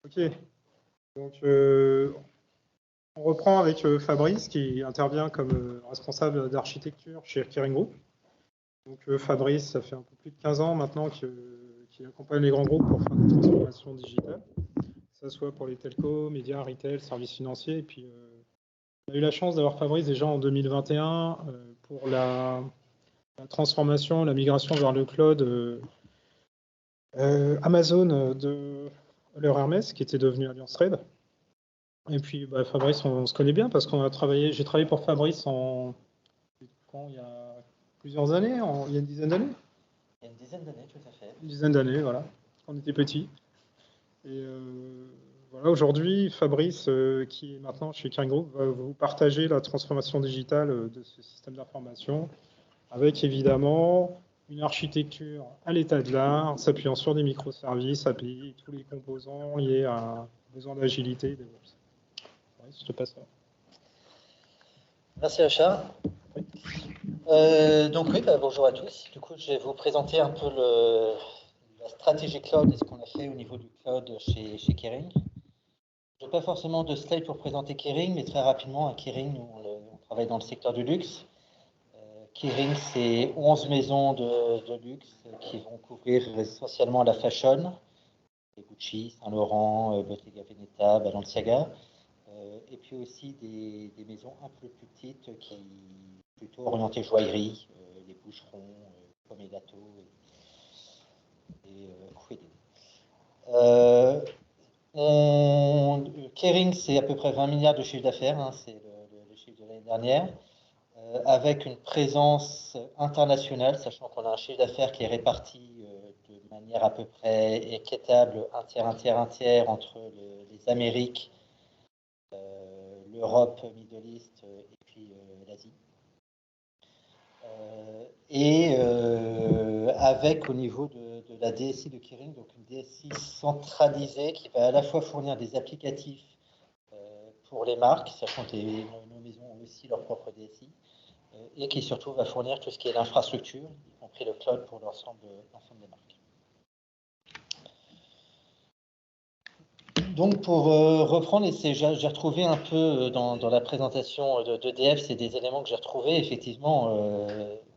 Ok, donc on reprend avec Fabrice qui intervient comme responsable d'architecture chez Kering Group. Donc Fabrice, ça fait un peu plus de 15 ans maintenant qu'il accompagne les grands groupes pour faire des transformations digitales, que ce soit pour les telcos, médias, retail, services financiers. Et puis on a eu la chance d'avoir Fabrice déjà en 2021 pour la transformation, la migration vers le cloud Amazon de leur Hermès, qui était devenu Alliance Trade. Et puis bah, Fabrice, on se connaît bien parce qu'on a travaillé. J'ai travaillé pour Fabrice il y a plusieurs années, il y a une dizaine d'années. Il y a une dizaine d'années, tout à fait. Une dizaine d'années, voilà. On était petits. Et voilà, aujourd'hui, Fabrice, qui est maintenant chez Kering Group, va vous partager la transformation digitale de ce système d'information, avec évidemment une architecture à l'état de l'art, s'appuyant sur des microservices, API, tous les composants liés à un besoin d'agilité. Je te passe ça. Merci Achard. Oui. Donc oui, bonjour à tous. Du coup, je vais vous présenter un peu la stratégie cloud et ce qu'on a fait au niveau du cloud chez Kering. Je n'ai pas forcément de slide pour présenter Kering, mais très rapidement, à Kering, on travaille dans le secteur du luxe. Kering, c'est 11 maisons de luxe qui vont couvrir essentiellement la fashion, Gucci, Saint Laurent, Bottega Veneta, Balenciaga, et puis aussi des maisons un peu plus petites qui plutôt orientées joaillerie, les boucherons, pommes et gâteaux et Kering, c'est à peu près 20 milliards de chiffre d'affaires, hein, c'est le chiffre de l'année dernière. Avec une présence internationale, sachant qu'on a un chiffre d'affaires qui est réparti de manière à peu près équitable, un tiers, entre les Amériques, l'Europe, Middle East et puis l'Asie. Avec au niveau de la DSI de Kering, donc une DSI centralisée qui va à la fois fournir des applicatifs pour les marques, sachant que nos maisons ont aussi leur propre DSI, et qui surtout va fournir tout ce qui est l'infrastructure, y compris le cloud pour l'ensemble des marques. Donc pour reprendre, j'ai retrouvé un peu dans la présentation d'EDF, c'est des éléments que j'ai retrouvés. Effectivement,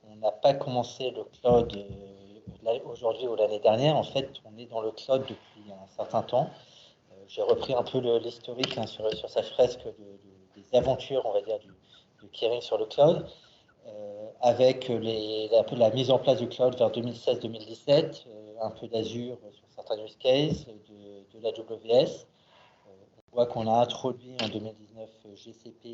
on n'a pas commencé le cloud aujourd'hui ou l'année dernière. En fait, on est dans le cloud depuis un certain temps. J'ai repris un peu l'historique hein, sur sa fresque des aventures, on va dire, du Kering sur le cloud. Avec la mise en place du cloud vers 2016-2017, un peu d'Azure sur certains use cases, de l'AWS. On voit qu'on a introduit en 2019 GCP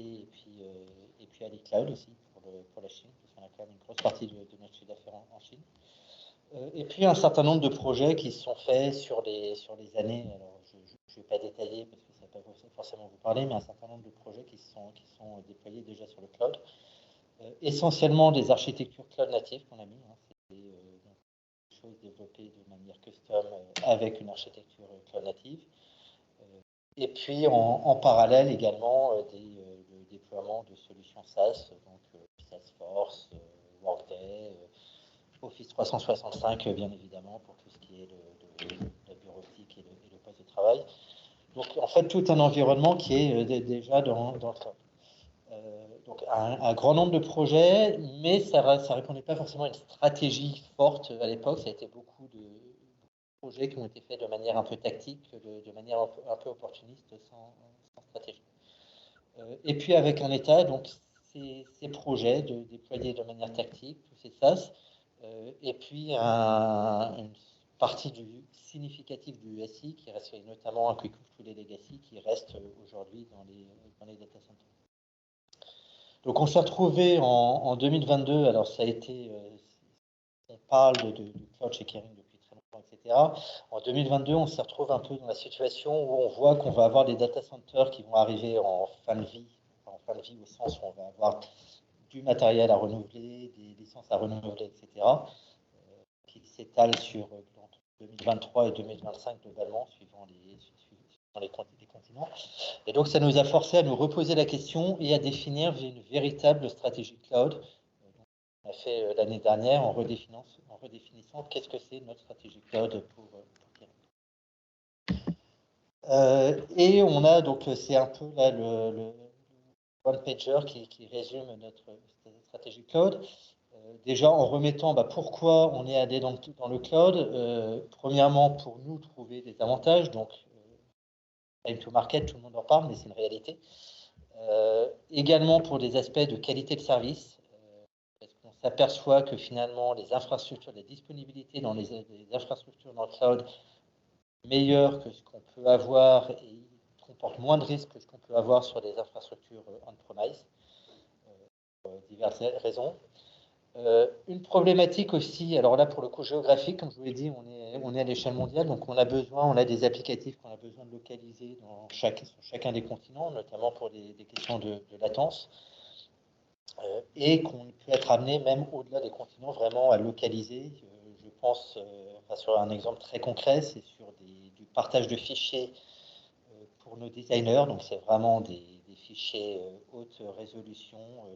et puis AliCloud aussi pour la Chine, parce qu'on a quand même une grosse partie de notre chiffre d'affaires en Chine. Et puis un certain nombre de projets qui se sont faits sur les années. Alors, je ne vais pas détailler parce que ça ne va pas forcément vous parler, mais un certain nombre de projets qui sont déployés déjà sur le cloud. Essentiellement des architectures cloud natives qu'on a mis. Hein. C'est des choses développées de manière custom avec une architecture cloud native. Et puis en parallèle également le déploiement de solutions SaaS, donc Salesforce, Workday, Office 365 bien évidemment pour tout ce qui est la bureautique et le poste de travail. Donc en fait tout un environnement qui est déjà dans le cloud. Donc un grand nombre de projets, mais ça ne répondait pas forcément à une stratégie forte à l'époque. Ça a été beaucoup de projets qui ont été faits de manière un peu tactique, de manière un peu opportuniste, sans stratégie. Et puis avec un état, donc ces projets déployés de manière tactique, tous ces SaaS, et puis une partie significative du SI qui reste notamment un quick tous les legacy qui restent aujourd'hui dans les data centers. Donc on s'est retrouvé en 2022, alors ça a été, on parle du cloud chez Kering depuis très longtemps, etc. En 2022, on se retrouve un peu dans la situation où on voit qu'on va avoir des data centers qui vont arriver en fin de vie au sens où on va avoir du matériel à renouveler, des licences à renouveler, etc. Qui s'étalent sur entre 2023 et 2025 globalement, suivant les continents. Et donc, ça nous a forcé à nous reposer la question et à définir une véritable stratégie cloud. On a fait l'année dernière en redéfinissant qu'est-ce que c'est notre stratégie cloud pour Kering. Et on a donc, c'est un peu là le one-pager qui résume notre stratégie cloud. Déjà en remettant pourquoi on est allé dans le cloud. Premièrement, pour nous trouver des avantages. Donc, time to market, tout le monde en parle, mais c'est une réalité. Également pour des aspects de qualité de service. Parce qu'on s'aperçoit que finalement, les infrastructures, la disponibilité dans les infrastructures dans le cloud meilleures que ce qu'on peut avoir et comportent moins de risques que ce qu'on peut avoir sur des infrastructures on-premise, pour diverses raisons. Une problématique aussi, alors là pour le coup géographique, comme je vous l'ai dit, on est à l'échelle mondiale, donc on a des applicatifs qu'on a besoin de localiser sur chacun des continents, notamment pour des questions de latence, et qu'on peut être amené même au-delà des continents vraiment à localiser. Je pense sur un exemple très concret, c'est sur du partage de fichiers pour nos designers, donc c'est vraiment des fichiers haute résolution, nos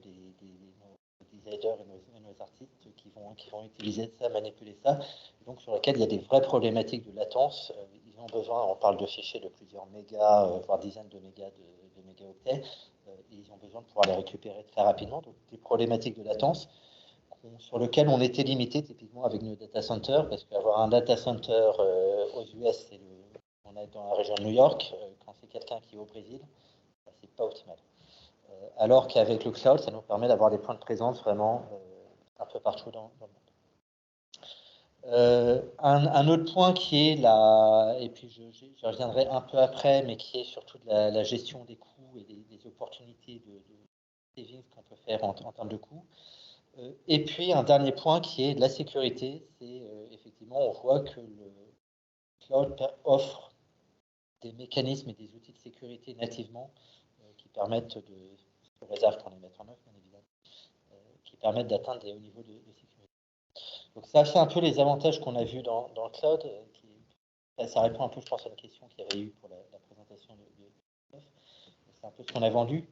designers et nos artistes qui vont utiliser ça, manipuler ça, donc sur lesquels il y a des vraies problématiques de latence. Ils ont besoin, on parle de fichiers de plusieurs mégas, voire dizaines de mégas de mégaoctets, et ils ont besoin de pouvoir les récupérer très rapidement, donc des problématiques de latence sur lesquelles on était limité typiquement avec nos data centers, parce qu'avoir un data center aux US, on est dans la région de New York, quand c'est quelqu'un qui est au Brésil, c'est pas optimal. Alors qu'avec le cloud, ça nous permet d'avoir des points de présence vraiment un peu partout dans le monde. Un autre point qui est là, et puis je reviendrai un peu après, mais qui est surtout de la gestion des coûts et des opportunités de savings qu'on peut faire en termes de coûts. Et puis un dernier point qui est de la sécurité, c'est effectivement on voit que le cloud offre des mécanismes et des outils de sécurité nativement qui permettent sous réserve qu'on les mette en œuvre, bien évidemment, qui permettent d'atteindre des hauts niveaux de sécurité. Donc ça, c'est un peu les avantages qu'on a vus dans le cloud. Ça répond un peu, je pense, à une question qu'il y avait eu pour la présentation de c'est un peu ce qu'on a vendu.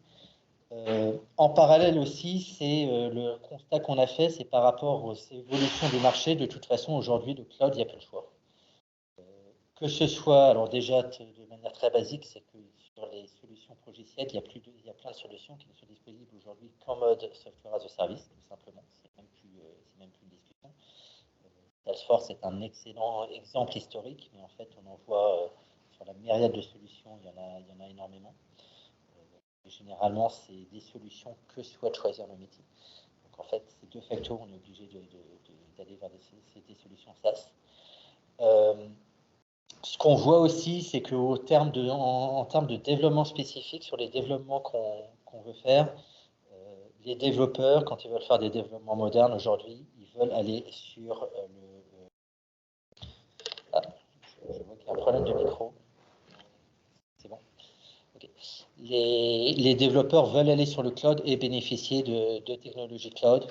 En parallèle aussi, c'est le constat qu'on a fait, c'est par rapport aux évolutions du marché. De toute façon, aujourd'hui, le cloud, il n'y a plus de choix. Que ce soit, alors déjà, de manière très basique, c'est que sur les solutions logicielles, il y a plein de solutions qui ne sont disponibles aujourd'hui qu'en mode software as a service, tout simplement. C'est même plus une discussion. Salesforce est un excellent exemple historique, mais en fait, on en voit sur la myriade de solutions, il y en a énormément. Généralement, c'est des solutions que souhaite choisir le métier. Donc en fait, c'est de facto, on est obligé d'aller vers des solutions SaaS. Ce qu'on voit aussi, c'est qu'en termes de développement spécifique, sur les développements qu'on veut faire, les développeurs, quand ils veulent faire des développements modernes aujourd'hui, ils veulent aller sur je vois qu'il y a un problème de micro. C'est bon. Okay. Les développeurs veulent aller sur le cloud et bénéficier de technologies cloud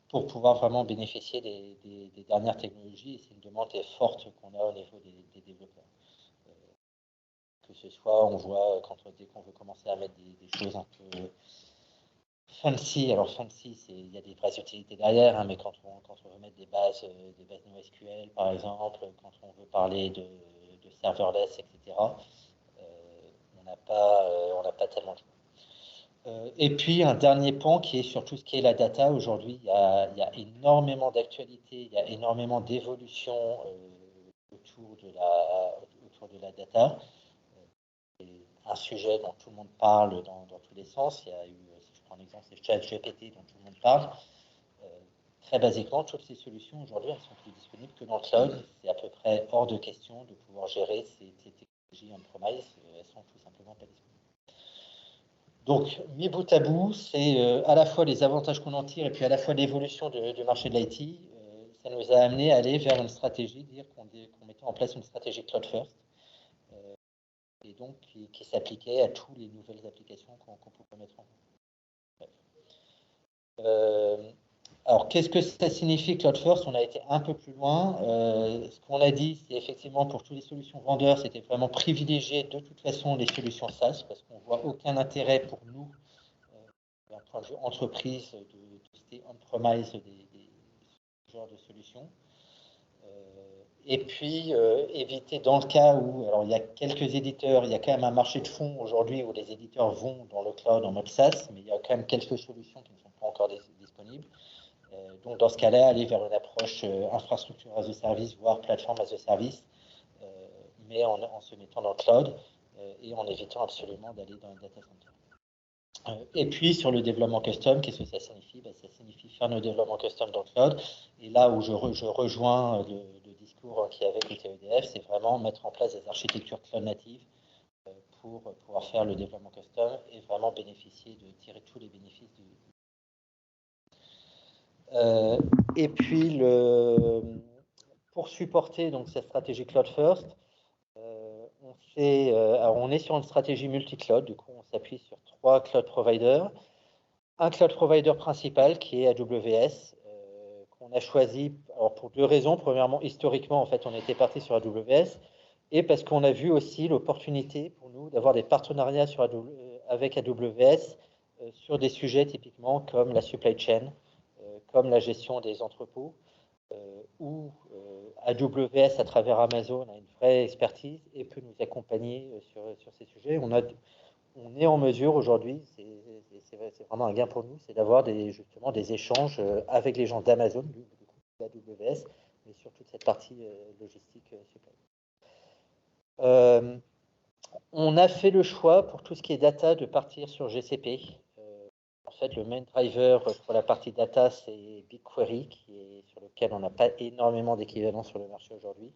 pour pouvoir vraiment bénéficier des dernières technologies. Et c'est une demande forte qu'on a au niveau des développeurs. Que ce soit, on voit, dès qu'on veut commencer à mettre des choses un peu fancy, alors fancy, il y a des vraies utilités derrière, hein, mais quand on veut mettre des bases NoSQL, par exemple, quand on veut parler de serverless, etc., on n'a pas tellement de choix. Et puis, un dernier pan qui est sur tout ce qui est la data. Aujourd'hui, il y a énormément d'actualités, il y a énormément d'évolutions autour de la data. Un sujet dont tout le monde parle dans tous les sens. Il y a eu, si je prends un exemple, c'est ChatGPT dont tout le monde parle. Très basiquement, toutes ces solutions aujourd'hui, elles sont plus disponibles que dans le cloud. C'est à peu près hors de question de pouvoir gérer ces technologies on-premise. Elles sont tout simplement pas disponibles. Donc, mis bout à bout, c'est à la fois les avantages qu'on en tire et puis à la fois l'évolution du marché de l'IT. Ça nous a amené à aller vers une stratégie, dire qu'on mettait en place une stratégie cloud first. Et donc qui s'appliquait à toutes les nouvelles applications qu'on pouvait mettre en place. Alors, qu'est-ce que ça signifie Cloud First? On a été un peu plus loin. Ce qu'on a dit, c'est effectivement pour toutes les solutions vendeurs, c'était vraiment privilégier de toute façon les solutions SaaS, parce qu'on ne voit aucun intérêt pour nous, d'un point de vue entreprise, de tester on-premise des genres de solutions. Et puis, éviter dans le cas où, alors il y a quelques éditeurs, il y a quand même un marché de fond aujourd'hui où les éditeurs vont dans le cloud en mode SaaS, mais il y a quand même quelques solutions qui ne sont pas encore disponibles. Donc, dans ce cas-là, aller vers une approche infrastructure as a service, voire plateforme as a service, mais en se mettant dans le cloud et en évitant absolument d'aller dans le data center. Et puis, sur le développement custom, qu'est-ce que ça signifie? Ça signifie faire nos développements custom dans le cloud. Et là où je rejoins le discours qu'il y avait côté EDF, c'est vraiment mettre en place des architectures cloud natives pour pouvoir faire le développement custom et vraiment bénéficier de tirer tous les bénéfices et puis, pour supporter donc, cette stratégie Cloud First, on est sur une stratégie multi-cloud. Du coup, on s'appuie sur 3 cloud providers. Un cloud provider principal qui est AWS, qu'on a choisi alors pour 2 raisons. Premièrement, historiquement, en fait, on était parti sur AWS et parce qu'on a vu aussi l'opportunité pour nous d'avoir des partenariats avec AWS sur des sujets typiquement comme la supply chain, comme la gestion des entrepôts, où AWS, à travers Amazon, a une vraie expertise et peut nous accompagner sur ces sujets. On est en mesure aujourd'hui, c'est vraiment un gain pour nous, c'est d'avoir justement des échanges avec les gens d'Amazon, d'AWS, mais sur toute cette partie logistique supply. On a fait le choix pour tout ce qui est data de partir sur GCP. En fait, le main driver pour la partie data, c'est BigQuery, sur lequel on n'a pas énormément d'équivalent sur le marché aujourd'hui.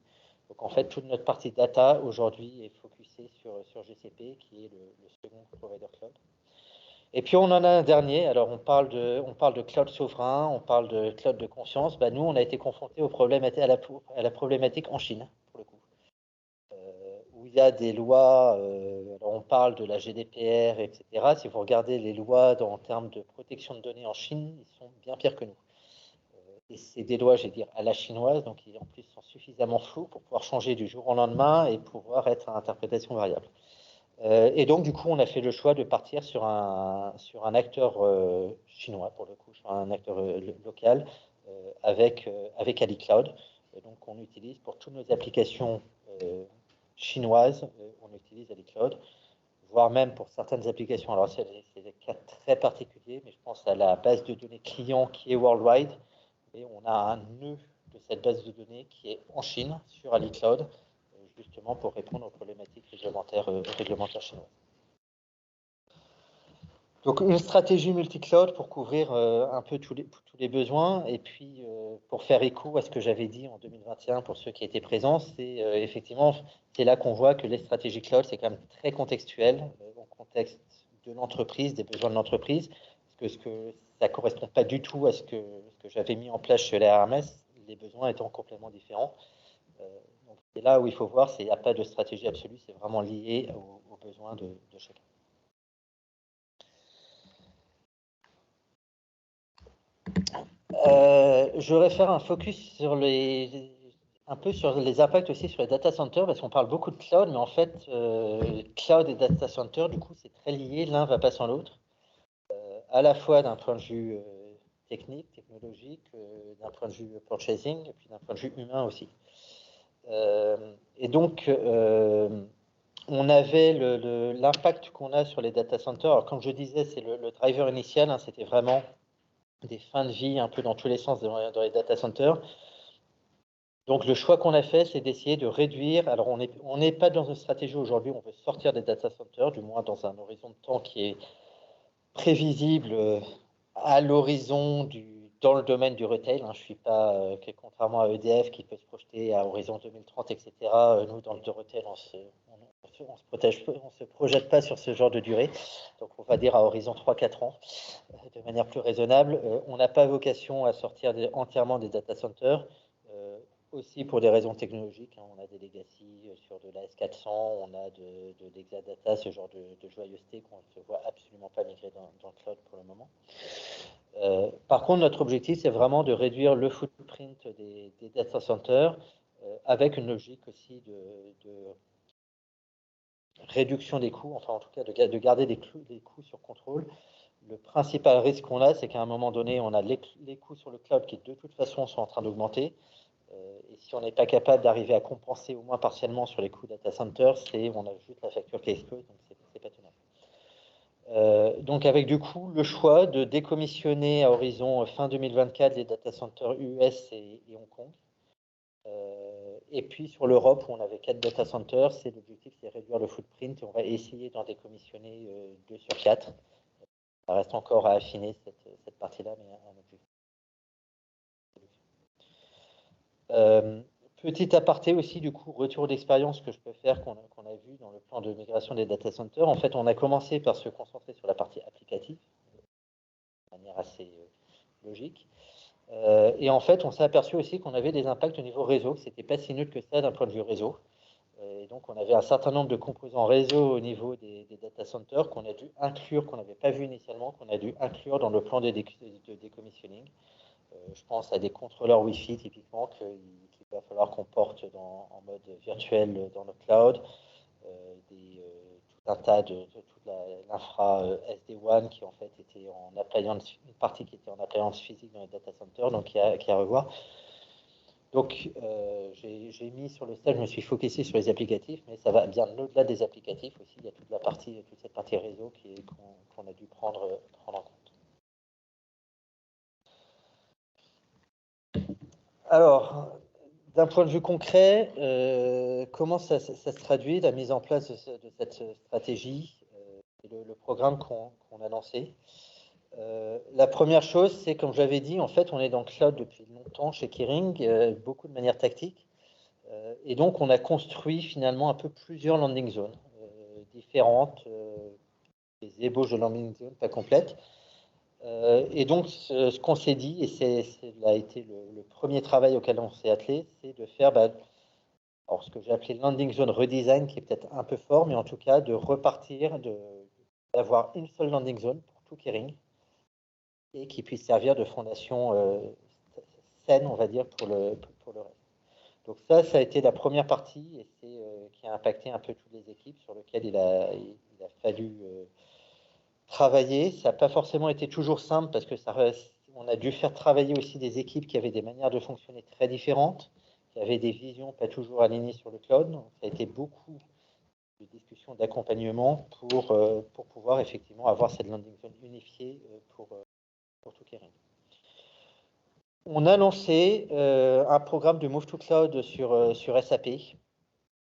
Donc, en fait, toute notre partie data aujourd'hui est focusée sur GCP, qui est le second provider cloud. Et puis, on en a un dernier. Alors, on parle de cloud souverain, on parle de cloud de confiance. Nous, on a été confrontés à la problématique en Chine, pour le coup. Où il y a des lois, alors on parle de la GDPR, etc. Si vous regardez les lois en termes de protection de données en Chine, ils sont bien pires que nous. Et c'est des lois, je vais dire, à la chinoise, donc qui en plus sont suffisamment floues pour pouvoir changer du jour au lendemain et pouvoir être à interprétation variable. Et donc, du coup, on a fait le choix de partir sur un acteur chinois, pour le coup, sur un acteur local, avec AliCloud. Donc, on utilise pour toutes nos applications chinoises, on utilise AliCloud, voire même pour certaines applications. Alors, c'est des cas très particuliers, mais je pense à la base de données client qui est worldwide. Et on a un nœud de cette base de données qui est en Chine, sur AliCloud, justement pour répondre aux problématiques réglementaires chinoises. Donc, une stratégie multi-cloud pour couvrir un peu tous les besoins. Et puis, pour faire écho à ce que j'avais dit en 2021 pour ceux qui étaient présents, c'est effectivement, c'est là qu'on voit que les stratégies cloud, c'est quand même très contextuel, au contexte de l'entreprise, des besoins de l'entreprise, parce que ça ne correspond pas du tout à ce que j'avais mis en place chez la RMS, les besoins étant complètement différents. Donc, c'est là où il faut voir, il n'y a pas de stratégie absolue, c'est vraiment lié aux besoins de chacun. Je voudrais faire un focus un peu sur les impacts aussi sur les data centers, parce qu'on parle beaucoup de cloud, mais en fait, cloud et data center, du coup, c'est très lié, l'un va pas sans l'autre, à la fois d'un point de vue technique, technologique, d'un point de vue purchasing, et puis d'un point de vue humain aussi. Et donc, on avait l'impact qu'on a sur les data centers. Alors, comme je disais, c'est le driver initial, hein, c'était vraiment des fins de vie un peu dans tous les sens dans les data centers. Donc, le choix qu'on a fait, c'est d'essayer de réduire. Alors, on n'est pas dans une stratégie aujourd'hui, on veut sortir des data centers, du moins dans un horizon de temps qui est prévisible à l'horizon dans le domaine du retail. Hein. Je ne suis pas, contrairement à EDF qui peut se projeter à horizon 2030, etc. Nous, dans le retail, on se projette pas sur ce genre de durée. Donc, on va dire à horizon 3-4 ans, de manière plus raisonnable. On n'a pas vocation à sortir entièrement des data centers, aussi pour des raisons technologiques. Hein. On a des legacy sur de la S400, on a de l'Exadata, ce genre de joyeuseté qu'on ne se voit absolument pas migrer dans le cloud pour le moment. Par contre, notre objectif, c'est vraiment de réduire le footprint des data centers avec une logique aussi de réduction des coûts, enfin en tout cas de garder des coûts sur contrôle. Le principal risque qu'on a, c'est qu'à un moment donné, on a les coûts sur le cloud qui de toute façon sont en train d'augmenter. Et si on n'est pas capable d'arriver à compenser au moins partiellement sur les coûts data center, on a juste la facture qui explose, donc c'est pas tenable. Donc avec du coup le choix de décommissionner à horizon fin 2024 les data centers US et Hong Kong. Et puis sur l'Europe, où on avait 4 data centers, l'objectif c'est réduire le footprint et on va essayer d'en décommissionner 2 sur 4. Ça reste encore à affiner cette partie-là, mais un objectif. Petit aparté aussi, du coup, retour d'expérience que je peux faire, qu'on a vu dans le plan de migration des data centers. En fait, on a commencé par se concentrer sur la partie applicative, de manière assez logique. Et en fait, on s'est aperçu aussi qu'on avait des impacts au niveau réseau, que ce n'était pas si neutre que ça d'un point de vue réseau. Et donc, on avait un certain nombre de composants réseau au niveau des data centers qu'on a dû inclure, qu'on n'avait pas vu initialement, qu'on a dû inclure dans le plan de décommissioning. Je pense à des contrôleurs Wi-Fi, typiquement, qu'il va falloir qu'on porte en mode virtuel dans notre cloud. Tout un tas toute l'infra SD-WAN qui en fait était en appliance, une partie qui était en appliance physique dans les data centers, donc qui a à revoir. Donc j'ai mis sur le stage, je me suis focusé sur les applicatifs, mais ça va bien au-delà des applicatifs aussi. Il y a toute cette partie réseau qu'on a dû prendre en compte. Alors, d'un point de vue concret, comment ça se traduit, la mise en place de cette stratégie et le programme qu'on a lancé? La première chose, c'est, comme j'avais dit, en fait, on est dans le cloud depuis longtemps chez Kering, beaucoup de manière tactique. Et donc, on a construit finalement un peu plusieurs landing zones différentes, des ébauches de landing zones pas complètes. Et donc, ce qu'on s'est dit, et ça a été le premier travail auquel on s'est attelé, c'est de faire alors ce que j'ai appelé landing zone redesign, qui est peut-être un peu fort, mais en tout cas de repartir, d'avoir une seule landing zone pour tout Kering, et qui puisse servir de fondation saine, on va dire, pour le reste. Donc ça a été la première partie, et c'est qui a impacté un peu toutes les équipes, sur lesquelles il a fallu travailler. Ça n'a pas forcément été toujours simple, parce que on a dû faire travailler aussi des équipes qui avaient des manières de fonctionner très différentes, qui avaient des visions pas toujours alignées sur le cloud. Donc, ça a été beaucoup de discussions, d'accompagnement pour pouvoir effectivement avoir cette landing zone unifiée pour tout Kering. On a lancé un programme de Move to Cloud sur SAP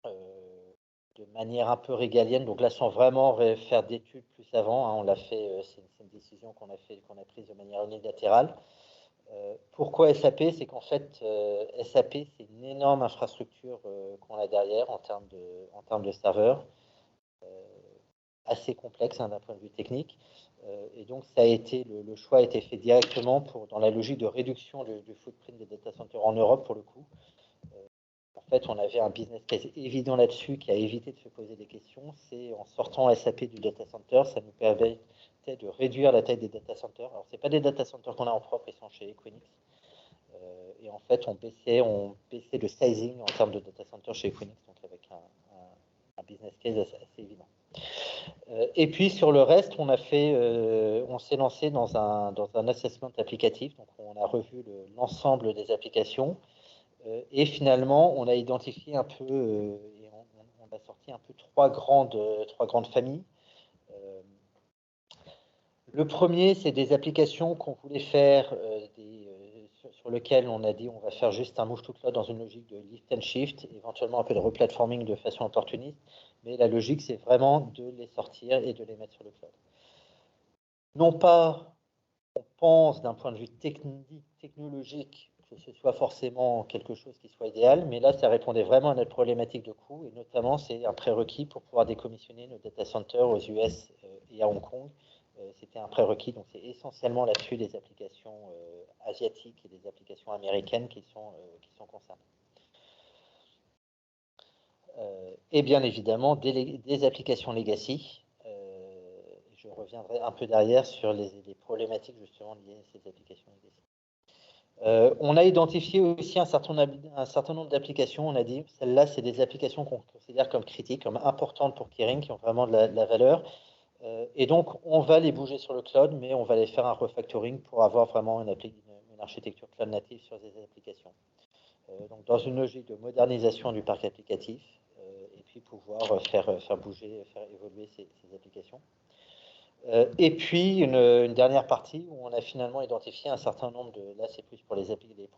de manière un peu régalienne, donc là sans vraiment faire d'études plus avant, hein, on l'a fait, c'est une décision qu'on a prise de manière unilatérale. Pourquoi SAP? C'est qu'en fait, SAP, c'est une énorme infrastructure qu'on a derrière en termes de serveurs, assez complexe hein, d'un point de vue technique. Et donc, ça a été, le choix a été fait directement dans la logique de réduction du footprint des data centers en Europe, pour le coup. En fait, on avait un business case évident là-dessus qui a évité de se poser des questions. C'est en sortant SAP du data center, ça nous permettait de réduire la taille des data centers. Alors, ce n'est pas des data centers qu'on a en propre, ils sont chez Equinix. Et en fait, on baissait le sizing en termes de data center chez Equinix, donc avec un business case assez évident. Et puis sur le reste, on s'est lancé dans un assessment applicatif. Donc on a revu l'ensemble des applications et finalement on a identifié un peu et on a sorti un peu trois grandes familles. Le premier, c'est des applications qu'on voulait faire sur lesquelles on a dit on va faire juste un move to cloud dans une logique de lift and shift, éventuellement un peu de replatforming de façon opportuniste, mais la logique c'est vraiment de les sortir et de les mettre sur le cloud. Non pas, on pense d'un point de vue technologique que ce soit forcément quelque chose qui soit idéal, mais là ça répondait vraiment à notre problématique de coût, et notamment c'est un prérequis pour pouvoir décommissionner nos data centers aux US et à Hong Kong. C'était un prérequis, donc c'est essentiellement là-dessus des applications asiatiques et des applications américaines qui sont concernées. Et bien évidemment des applications legacy. Je reviendrai un peu derrière sur les problématiques justement liées à ces applications legacy. On a identifié aussi un certain nombre d'applications. On a dit, celles-là, c'est des applications qu'on considère comme critiques, comme importantes pour Kering, qui ont vraiment de la valeur. Et donc, on va les bouger sur le cloud, mais on va les faire un refactoring pour avoir vraiment une architecture cloud native sur ces applications. donc dans une logique de modernisation du parc applicatif, et puis pouvoir faire bouger, faire évoluer ces applications. Et puis une dernière partie où on a finalement identifié un certain nombre de, là c'est plus pour les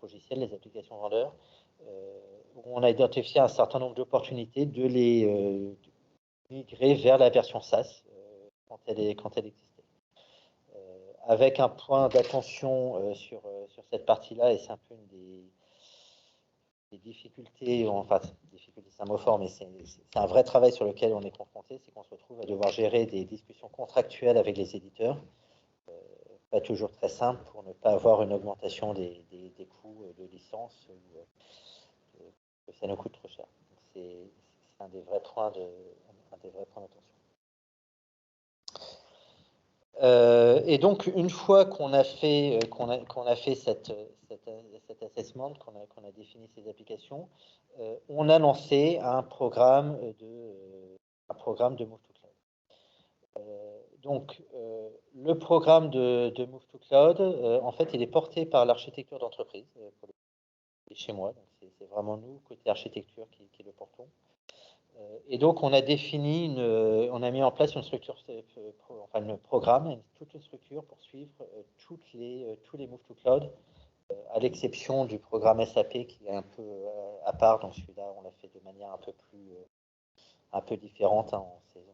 logiciels, les applications vendeurs, où on a identifié un certain nombre d'opportunités de les migrer vers la version SaaS quand elle existait. Avec un point d'attention sur cette partie-là, et c'est un peu une des difficultés, enfin, difficulté c'est un mot fort, mais c'est un vrai travail sur lequel on est confronté, c'est qu'on se retrouve à devoir gérer des discussions contractuelles avec les éditeurs, pas toujours très simple pour ne pas avoir une augmentation des coûts de licence ou que ça nous coûte trop cher. C'est un des vrais points d'attention. Et donc, une fois qu'on a fait, cet assessment, qu'on a défini ces applications, on a lancé un programme de Move to Cloud. Donc, le programme de Move to Cloud, en fait, il est porté par l'architecture d'entreprise, chez moi. Donc, c'est vraiment nous, côté architecture, qui le portons. Et donc, on a mis en place une structure, enfin, le programme, toute une structure pour suivre tous les Move to Cloud, à l'exception du programme SAP qui est un peu à part. Donc, celui-là, on l'a fait de manière un peu différente. Hein.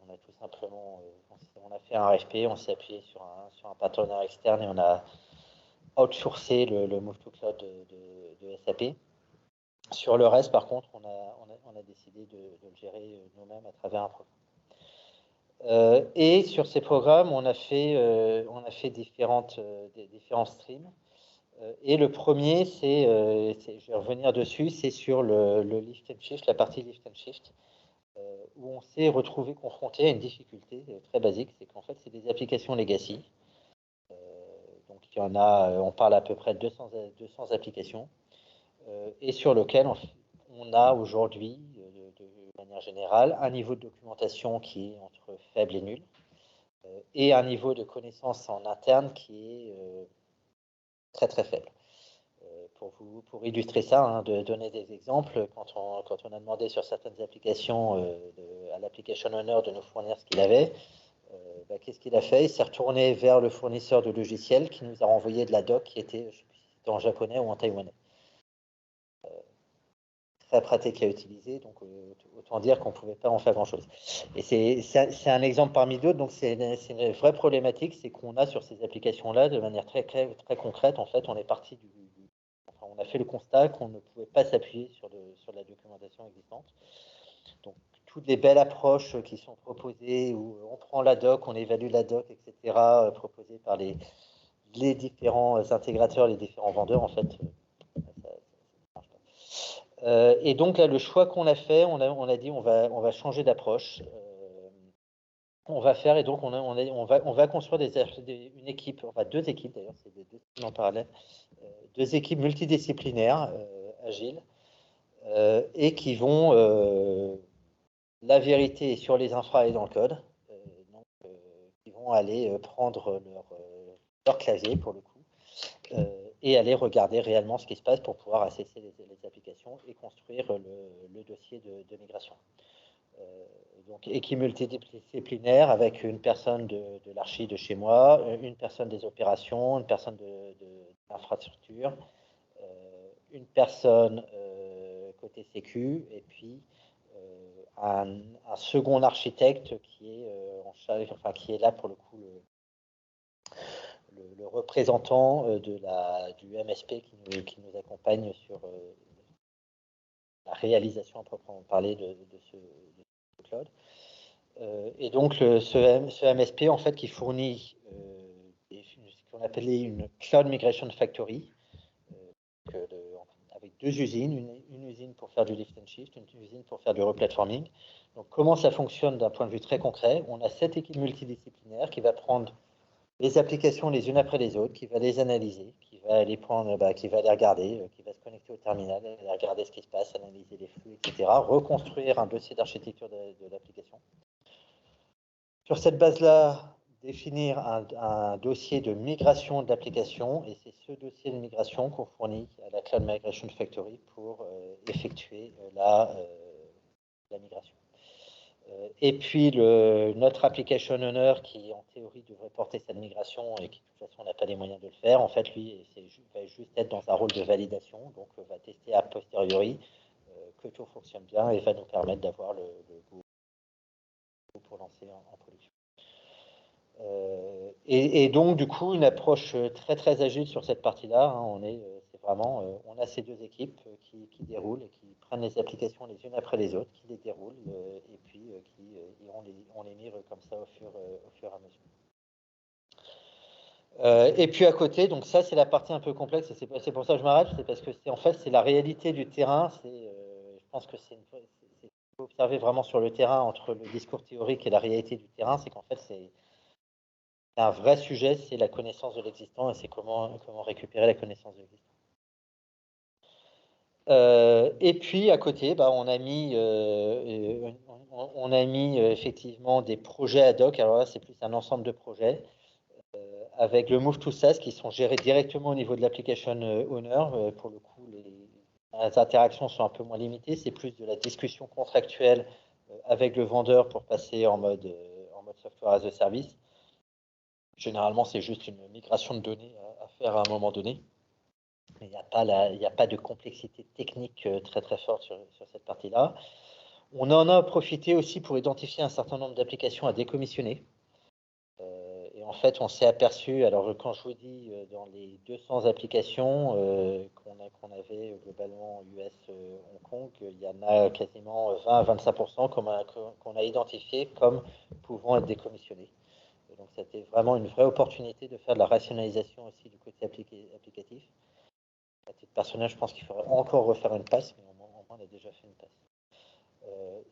On a tout simplement, on a fait un RFP, on s'est appuyé sur un partenaire externe et on a outsourcé le Move to Cloud de SAP. Sur le reste, par contre, on a décidé de le gérer nous-mêmes à travers un programme. Et sur ces programmes, on a fait différents streams. Et le premier, je vais revenir dessus, c'est sur le lift and shift, la partie lift and shift, où on s'est retrouvé confronté à une difficulté très basique, c'est qu'en fait, c'est des applications legacy. Donc, il y en a, on parle à peu près de 200 applications. Et sur lequel on a aujourd'hui, de manière générale, un niveau de documentation qui est entre faible et nul, et un niveau de connaissance en interne qui est très très faible. Pour illustrer ça, hein, de donner des exemples, quand on a demandé sur certaines applications à l'application owner de nous fournir ce qu'il avait, qu'est-ce qu'il a fait? Il s'est retourné vers le fournisseur de logiciels qui nous a renvoyé de la doc qui était, je sais plus si c'était en japonais ou en taïwanais. Très pratique à utiliser, donc autant dire qu'on ne pouvait pas en faire grand-chose. Et c'est un exemple parmi d'autres, donc c'est une vraie problématique, c'est qu'on a sur ces applications-là, de manière très concrète, en fait, on est parti enfin, on a fait le constat qu'on ne pouvait pas s'appuyer sur la documentation existante. Donc, toutes les belles approches qui sont proposées, où on prend la doc, on évalue la doc, etc., proposées par les différents intégrateurs, les différents vendeurs, en fait, et donc là, le choix qu'on a fait, on a dit on va changer d'approche. On va faire, et donc on va construire une équipe, enfin 2 équipes d'ailleurs, c'est 2 équipes en parallèle, 2 équipes multidisciplinaires, agiles, et qui vont, la vérité est sur les infra et dans le code, donc qui vont aller prendre leur clavier pour le coup, et aller regarder réellement ce qui se passe pour pouvoir assesser les applications et construire le dossier de migration. Donc, équipe multidisciplinaire avec une personne de l'archi de chez moi, une personne des opérations, une personne de l'infrastructure, une personne côté sécu, et puis un second architecte qui est en charge, enfin qui est là pour le coup le représentant du MSP qui nous accompagne sur la réalisation à proprement parler de ce cloud. Et donc, ce MSP, en fait, qui fournit ce qu'on appelait une Cloud Migration Factory, avec 2 usines, une usine pour faire du lift and shift, une usine pour faire du replatforming. Donc, comment ça fonctionne d'un point de vue très concret? On a cette équipe multidisciplinaire qui va prendre les applications les unes après les autres, qui va les analyser, qui va les prendre, qui va les regarder, qui va se connecter au terminal, regarder ce qui se passe, analyser les flux, etc. Reconstruire un dossier d'architecture de l'application. Sur cette base-là, définir un dossier de migration d'application, et c'est ce dossier de migration qu'on fournit à la Cloud Migration Factory pour effectuer la migration. Et puis notre application owner qui en théorie devrait porter cette migration et qui de toute façon n'a pas les moyens de le faire, en fait lui va juste être dans un rôle de validation, donc va tester a posteriori que tout fonctionne bien et va nous permettre d'avoir le go pour lancer en production. Et donc du coup une approche très agile sur cette partie-là, hein, c'est vraiment on a ces deux équipes qui déroulent et qui prennent les applications les unes après les autres, qui les déroulent et puis on les mire comme ça au fur et à mesure. Et puis à côté, donc ça c'est la partie un peu complexe, et c'est pour ça que je m'arrête, c'est parce que c'est la réalité du terrain. Je pense que c'est observer vraiment sur le terrain entre le discours théorique et la réalité du terrain, c'est qu'en fait c'est un vrai sujet, c'est la connaissance de l'existant et c'est comment récupérer la connaissance de l'existant. Et puis à côté, on a mis effectivement des projets ad hoc. Alors là, c'est plus un ensemble de projets avec le Move to SaaS qui sont gérés directement au niveau de l'application owner. Pour le coup, les interactions sont un peu moins limitées. C'est plus de la discussion contractuelle avec le vendeur pour passer en mode software as a service. Généralement, c'est juste une migration de données à faire à un moment donné. Mais il n'y a pas de complexité technique très forte sur cette partie-là. On en a profité aussi pour identifier un certain nombre d'applications à décommissionner. Et en fait, on s'est aperçu, alors quand je vous dis dans les 200 applications qu'on avait globalement US, Hong Kong, il y en a quasiment 20 à 25% qu'on a identifié comme pouvant être décommissionnées. Donc, c'était vraiment une vraie opportunité de faire de la rationalisation aussi du côté applicatif. À titre personnel, je pense qu'il faudrait encore refaire une passe, mais au moins on a déjà fait une passe.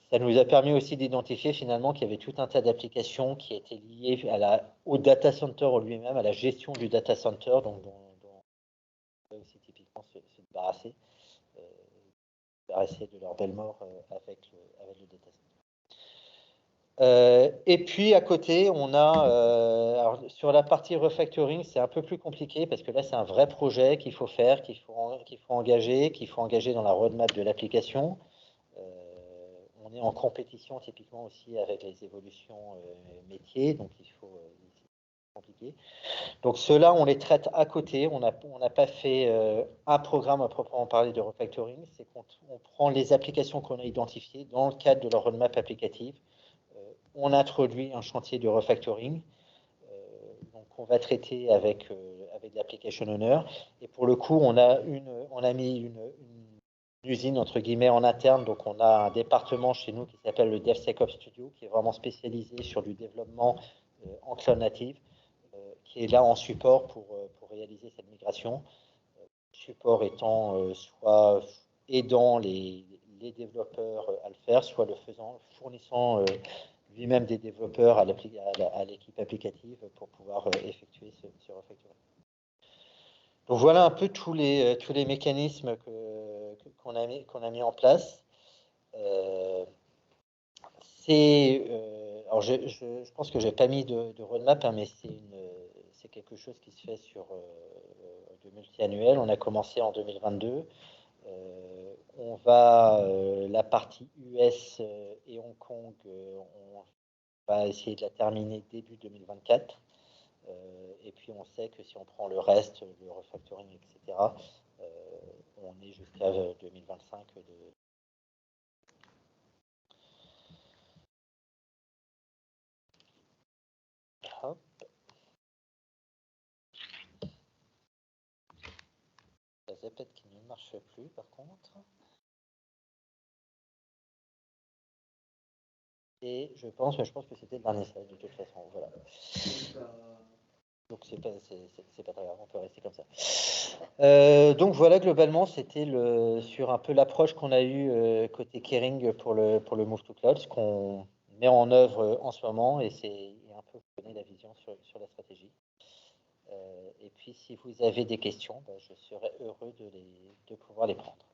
Ça nous a permis aussi d'identifier finalement qu'il y avait tout un tas d'applications qui étaient liées au data center lui-même, à la gestion du data center, donc dont aussi typiquement se débarrasser de leur belle mort avec le data center. Et puis à côté, on a alors, sur la partie refactoring, c'est un peu plus compliqué parce que là, c'est un vrai projet qu'il faut faire, qu'il faut engager dans la roadmap de l'application. On est en compétition typiquement aussi avec les évolutions métiers, donc c'est compliqué. Donc ceux-là, on les traite à côté. On n'a pas fait un programme à proprement parler de refactoring. C'est qu'on prend les applications qu'on a identifiées dans le cadre de leur roadmap applicative. On introduit un chantier de refactoring, donc on va traiter avec l'application owner. Et pour le coup, on a mis une usine entre guillemets en interne. Donc on a un département chez nous qui s'appelle le DevSecOps Studio, qui est vraiment spécialisé sur du développement en cloud native, qui est là en support pour réaliser cette migration. Support étant soit aidant les développeurs à le faire, soit le fournissant lui-même des développeurs à l'équipe applicative pour pouvoir effectuer ce refactoring. Donc voilà un peu tous les mécanismes qu'on a mis en place. Alors je pense que j'ai pas mis de roadmap, hein, mais c'est quelque chose qui se fait sur de multi-annuel. On a commencé en 2022. On va la partie US et Hong Kong, on va essayer de la terminer début 2024. Et puis on sait que si on prend le reste, le refactoring, etc., on est jusqu'à 2025 Hop. La zapette qui ne marche plus par contre. Et je pense que c'était le dernier slide de toute façon. Voilà. Donc c'est pas très grave, on peut rester comme ça. Donc voilà, globalement, c'était sur un peu l'approche qu'on a eue côté Kering pour le Move to Cloud, ce qu'on met en œuvre en ce moment, et c'est un peu vous donner la vision sur la stratégie. Et puis si vous avez des questions, je serai heureux de pouvoir les prendre.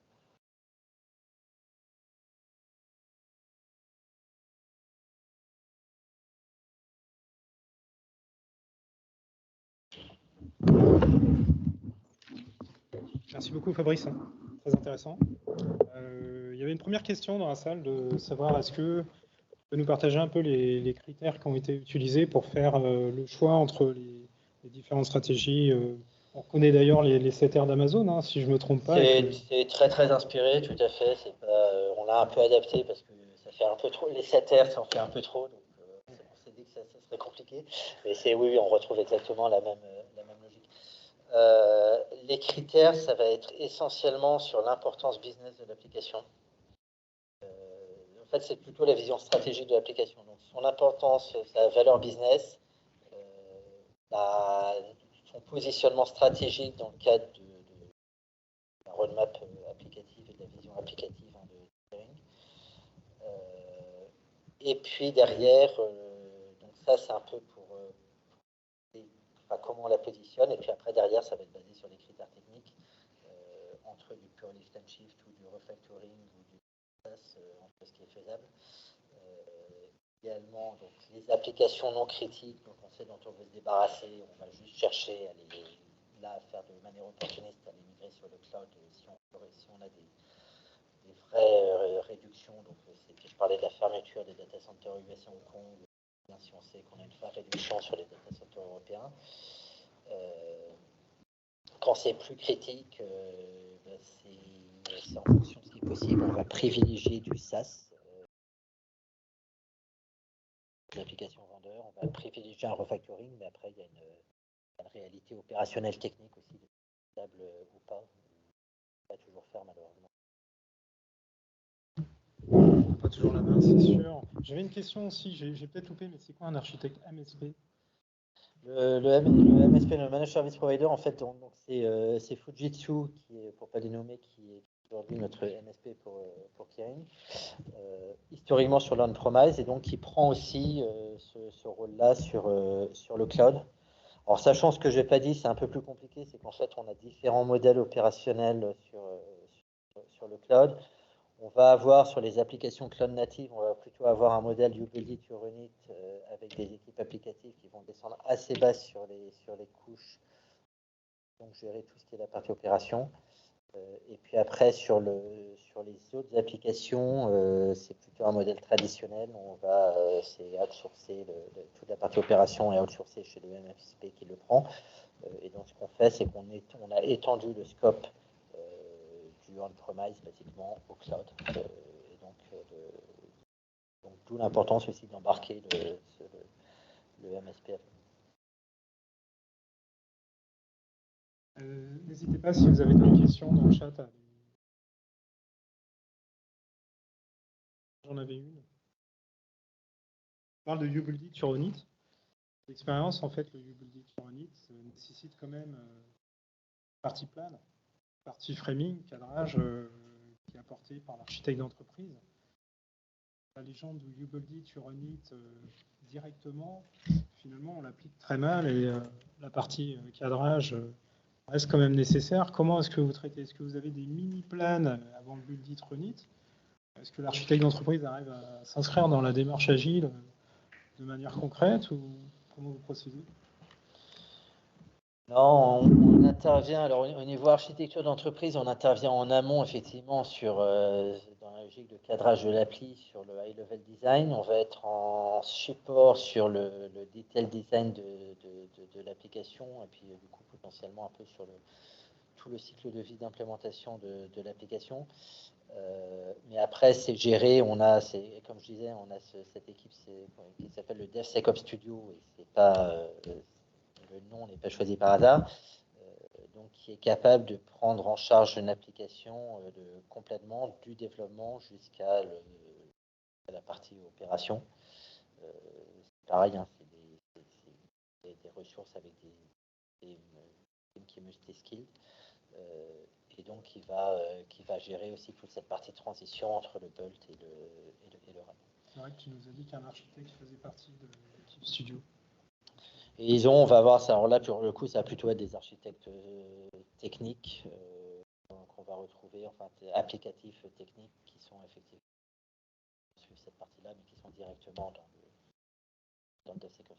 Merci beaucoup Fabrice, très intéressant. Il y avait une première question dans la salle de savoir est-ce que tu peux nous partager un peu les critères qui ont été utilisés pour faire le choix entre les différentes stratégies. On connaît d'ailleurs les 7 R d'Amazon, hein, si je ne me trompe pas. C'est très très inspiré, tout à fait. On l'a un peu adapté parce que ça fait un peu trop. Les 7 R, ça en fait un peu trop. Donc on s'est dit que ça serait compliqué. Mais oui, on retrouve exactement la même logique. Les critères, ça va être essentiellement sur l'importance business de l'application. En fait, c'est plutôt la vision stratégique de l'application. Donc, son importance, sa valeur business, son positionnement stratégique dans le cadre de la roadmap applicative et de la vision applicative de Kering. Et puis derrière, donc ça, c'est un peu pour comment on la positionne. Et puis après, derrière, ça va être basé sur les critères techniques, entre du pure lift and shift ou du refactoring ou du SaaS, entre ce qui est faisable. Également, donc, les applications non critiques, donc on sait dont on veut se débarrasser, on va juste chercher à faire de manière opportuniste, à les migrer sur le cloud si on a des vraies réductions. Donc, je parlais de la fermeture des data centers US à Hong Kong, si on sait qu'on a une vraie réduction sur les data centers européens. Quand c'est plus critique, c'est en fonction de ce qui est possible. On va privilégier du SaaS, l'application vendeur. On va privilégier un refactoring, mais après, il y a une réalité opérationnelle technique aussi, stable ou pas. Pas toujours faire, malheureusement. Pas toujours la main, c'est sûr. J'avais une question aussi, j'ai peut-être loupé, mais c'est quoi un architecte MSP? Le MSP, le Managed Service Provider, en fait, c'est Fujitsu, pour ne pas les nommer, qui est aujourd'hui notre MSP pour Kering, historiquement sur l'on-premise, et donc qui prend aussi ce rôle-là sur le cloud. Alors, sachant ce que je n'ai pas dit, c'est un peu plus compliqué, c'est qu'en fait, on a différents modèles opérationnels sur le cloud. On va avoir sur les applications cloud natives, on va plutôt avoir un modèle You Build It, You Run It avec des équipes applicatives qui vont descendre assez bas sur les couches, donc gérer tout ce qui est la partie opération. Et puis après, sur les autres applications, c'est plutôt un modèle traditionnel. C'est outsourcer toute la partie opération et outsourcer chez le MSP qui le prend. Et donc, ce qu'on fait, c'est qu'on a étendu le scope du on-premise basiquement au cloud. Et donc d'où l'importance aussi d'embarquer le MSP. N'hésitez pas si vous avez d'autres questions dans le chat. J'en avais une. On parle de You Build It, You Run It. L'expérience, en fait, le You Build It, You Run It nécessite quand même partie plane, partie framing, cadrage qui est apporté par l'architecte d'entreprise. La légende du You Build It, You Run It directement, finalement, on l'applique très mal et la partie cadrage reste quand même nécessaire. Comment est-ce que vous traitez? Est-ce que vous avez des mini-planes avant le Build It, Run It? Est-ce que l'architecte d'entreprise arrive à s'inscrire dans la démarche agile de manière concrète ou comment vous procédez? Non, on intervient, alors au niveau architecture d'entreprise, on intervient en amont effectivement dans la logique de cadrage de l'appli sur le high-level design. On va être en support sur le detail design de l'application et puis du coup potentiellement un peu sur tout le cycle de vie d'implémentation de l'application. Mais après, c'est géré. Comme je disais, on a cette équipe qui s'appelle le DevSecOps Studio et c'est pas le nom n'est pas choisi par hasard, donc qui est capable de prendre en charge une application complètement du développement jusqu'à la partie opération. C'est pareil, hein, c'est des ressources avec des qui est multi-skill. Et donc qui va gérer aussi toute cette partie de transition entre le build et le run. C'est vrai que tu nous as dit qu'un architecte faisait partie de l'équipe studio. Et on va voir ça. Alors là, pour le coup, ça va plutôt être des architectes techniques qu'on va retrouver, enfin applicatifs techniques qui sont effectivement sur cette partie-là, mais qui sont directement dans le DevSecOps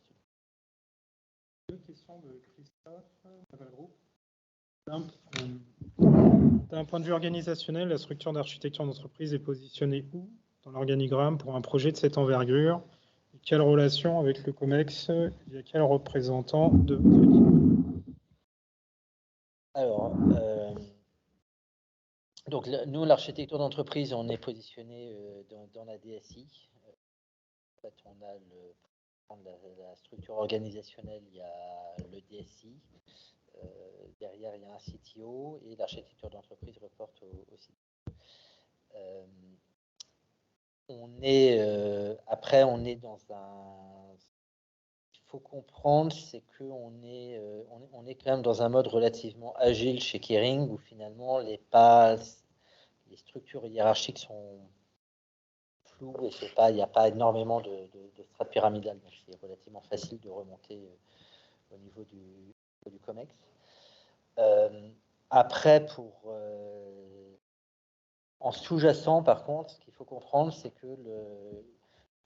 Studio. Deux questions de Christophe Naval Group. D'un point de vue organisationnel, la structure d'architecture d'entreprise est positionnée où dans l'organigramme pour un projet de cette envergure? Et quelle relation avec le COMEX? Il y a quel représentant de votre équipe? Alors, donc nous, l'architecture d'entreprise, on est positionné dans la DSI. En fait, on a la structure organisationnelle, il y a le DSI. Derrière, il y a un CTO et l'architecture d'entreprise reporte au CTO. Après, on est dans un... Il faut comprendre, c'est qu'on on est quand même dans un mode relativement agile chez Kering, où finalement les structures hiérarchiques sont floues et il n'y a pas énormément de strates pyramidales, donc c'est relativement facile de remonter au niveau du COMEX. Après, en sous-jacent, par contre, ce qu'il faut comprendre, c'est que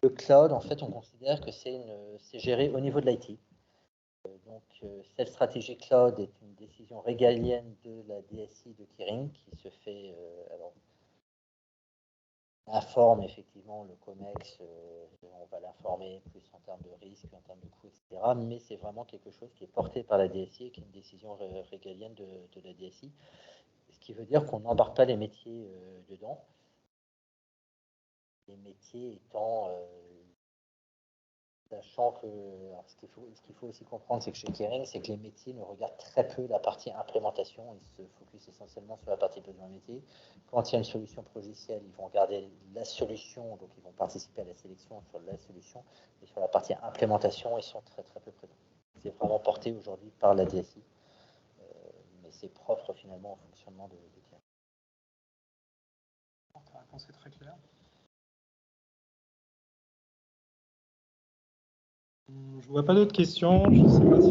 le cloud, en fait, on considère que c'est géré au niveau de l'IT. Donc, cette stratégie cloud est une décision régalienne de la DSI de Kering qui se fait, informe effectivement le COMEX, on va l'informer plus en termes de risque, en termes de coûts, etc. Mais c'est vraiment quelque chose qui est porté par la DSI et qui est une décision régalienne de la DSI. Ce qui veut dire qu'on n'embarque pas les métiers dedans. Les métiers étant... sachant que ce qu'il faut aussi comprendre, c'est que chez Kering, c'est que les métiers ne regardent très peu la partie implémentation, ils se focusent essentiellement sur la partie besoin métier. Quand il y a une solution logicielle, ils vont regarder la solution, donc ils vont participer à la sélection sur la solution, et sur la partie implémentation, ils sont très très peu présents. C'est vraiment porté aujourd'hui par la DSI, mais c'est propre finalement au fonctionnement de Kering. Ta réponse est très claire. Je vois pas d'autres questions. Je sais pas si.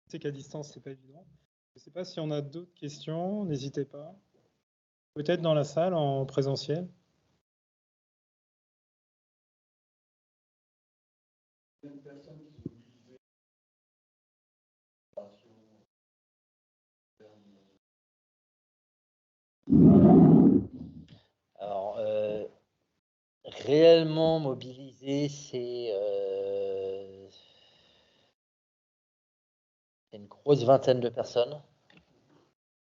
Je sais qu'à distance, c'est pas évident. Je sais pas si on a d'autres questions. N'hésitez pas. Peut-être dans la salle en présentiel. Alors, réellement mobilisé, c'est une grosse vingtaine de personnes.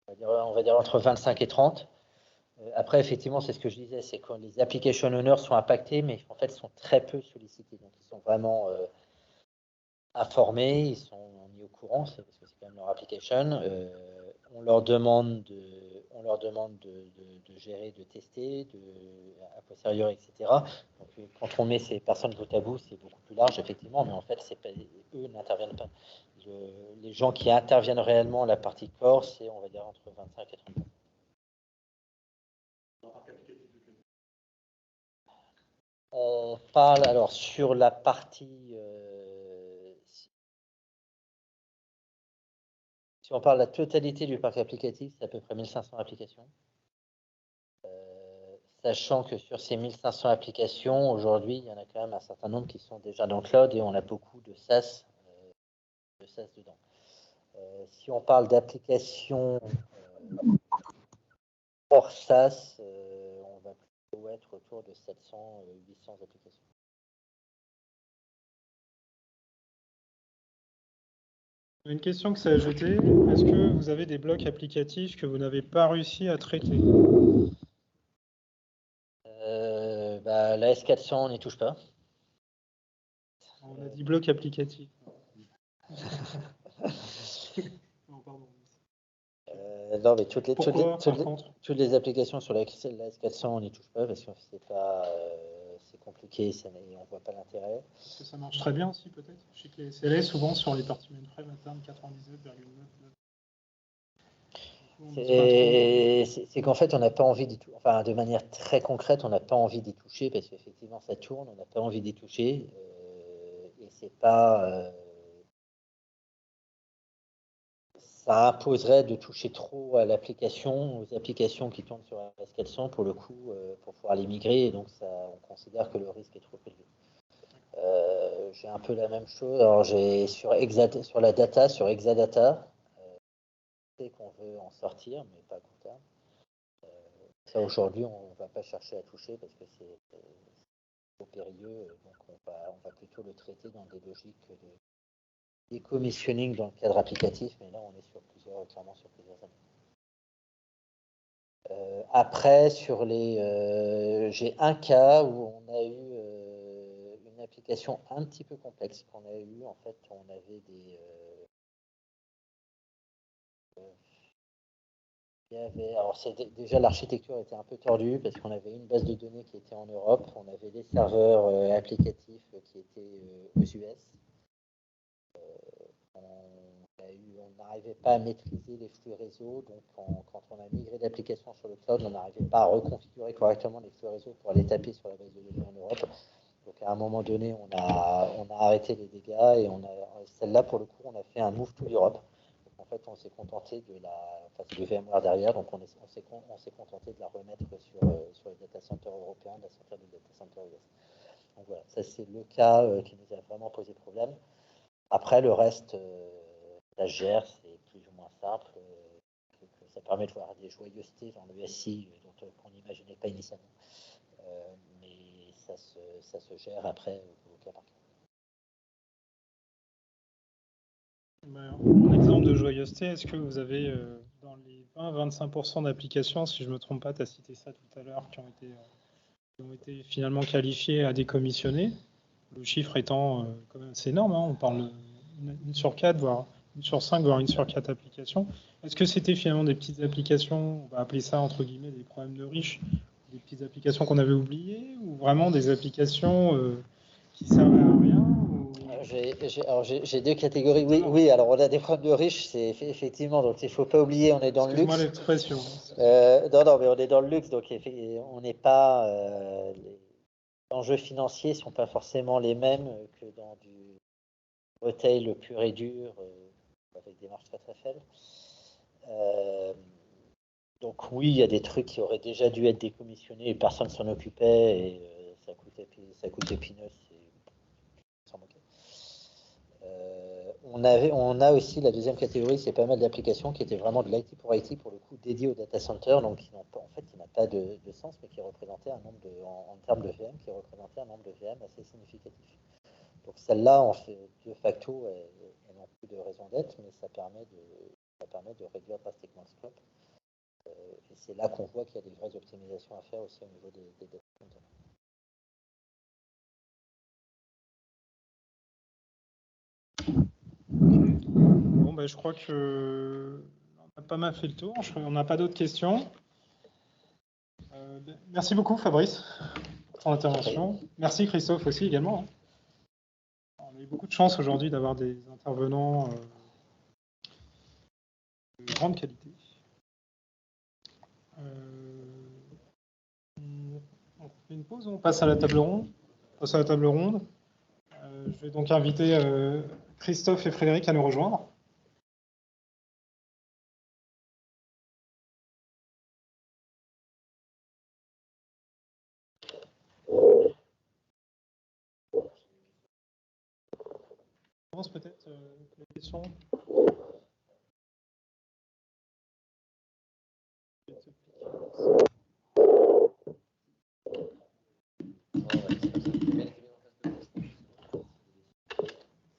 On va dire entre 25 et 30. Après, effectivement, c'est ce que je disais, c'est que les application owners sont impactés, mais en fait, sont très peu sollicités. Donc, ils sont vraiment informés, ils sont mis au courant, parce que c'est quand même leur application. On leur demande de gérer, de tester, a posteriori, etc. Donc, quand on met ces personnes bout à bout, c'est beaucoup plus large, effectivement, mais en fait, eux n'interviennent pas. Les gens qui interviennent réellement, la partie corps, c'est, on va dire, entre 25 et 30. On parle alors sur la partie... si on parle de la totalité du parc applicatif, c'est à peu près 1500 applications. Sachant que sur ces 1500 applications, aujourd'hui, il y en a quand même un certain nombre qui sont déjà dans le cloud et on a beaucoup de SaaS, dedans. Si on parle d'applications hors SaaS, on va plutôt être autour de 700-800 applications. Une question qui s'est ajoutée. Est-ce que vous avez des blocs applicatifs que vous n'avez pas réussi à traiter? La S400, on n'y touche pas. On a dit bloc applicatif. Non, pardon. Non, mais toutes les applications sur la S400, on n'y touche pas parce que c'est compliqué, on voit pas l'intérêt. Parce que ça marche très bien aussi, peut-être. Je sais que les SLA, souvent sur les parties mainframe interne 99,9. C'est qu'en fait, on n'a pas envie d'y toucher. Enfin, de manière très concrète, on n'a pas envie d'y toucher parce qu'effectivement, ça tourne, on n'a pas envie d'y toucher. Et c'est pas. Ça imposerait de toucher trop à l'application, aux applications qui tournent sur S400 pour le coup, pour pouvoir les migrer. Et donc, on considère que le risque est trop élevé. J'ai un peu la même chose. Alors, j'ai sur la data, sur Exadata, c'est qu'on veut en sortir, mais pas à court terme. Ça, aujourd'hui, on ne va pas chercher à toucher parce que c'est trop périlleux. Donc, on va plutôt le traiter dans des logiques de decommissioning dans le cadre applicatif. Mais là, on est clairement sur plusieurs années. Après, j'ai un cas où on a eu une application un petit peu complexe qu'on a eu. En fait, on avait alors déjà l'architecture était un peu tordue parce qu'on avait une base de données qui était en Europe, on avait des serveurs applicatifs qui étaient aux US. On n'arrivait pas à maîtriser les flux réseau, donc quand on a migré d'application sur le cloud, on n'arrivait pas à reconfigurer correctement les flux réseau pour aller taper sur la base de données en Europe. Donc à un moment donné, on a arrêté les dégâts et celle-là pour le coup, on a fait un move to l'Europe. En fait, on s'est contenté c'est du VMware derrière, donc on s'est contenté de la remettre sur les data centers européens, la sortir du data center US. Donc voilà, ça c'est le cas qui nous a vraiment posé problème. Après, le reste, la gère, c'est plus ou moins simple. Ça permet de voir des joyeusetés dans le SI dont on n'imaginait pas initialement. Mais ça se gère après au cas par cas. Un exemple de joyeuseté, est-ce que vous avez dans les 20-25% d'applications, si je ne me trompe pas, tu as cité ça tout à l'heure, qui ont été finalement qualifiées à décommissionner, le chiffre étant quand même assez énorme, hein, on parle une sur 4, voire une sur 5, voire une sur 4 applications. Est-ce que c'était finalement des petites applications, on va appeler ça entre guillemets des problèmes de riches, des petites applications qu'on avait oubliées, ou vraiment des applications qui servaient à rien J'ai deux catégories. Oui, alors on a des problèmes de riches, c'est effectivement, donc il ne faut pas oublier, on est dans le luxe. Excuse-moi l'expression. Non, mais on est dans le luxe, donc on n'est pas. Les enjeux financiers ne sont pas forcément les mêmes que dans du retail pur et dur, avec des marges très très faibles. Donc oui, il y a des trucs qui auraient déjà dû être décommissionnés et personne ne s'en occupait et ça coûtait peanuts. Sans moquer. On a aussi la deuxième catégorie, c'est pas mal d'applications qui étaient vraiment de l'IT pour IT, pour le coup, dédiées au data center, donc qui n'ont pas, en fait, qui n'a pas de sens, mais qui représentaient un nombre en termes de VM, qui représentaient un nombre de VM assez significatif. Donc celle-là, en fait, de facto, elles n'ont plus de raison d'être, mais ça permet de réduire drastiquement le scope. Et c'est là qu'on voit qu'il y a des vraies optimisations à faire aussi au niveau des data centers. Bon, je crois que on a pas mal fait le tour. On n'a pas d'autres questions. Merci beaucoup, Fabrice, pour ton intervention. Merci, Christophe, aussi, également. On a eu beaucoup de chance aujourd'hui d'avoir des intervenants de grande qualité. On fait une pause, on passe à la table ronde. Je vais donc inviter Christophe et Frédéric à nous rejoindre. On commence peut-être les questions.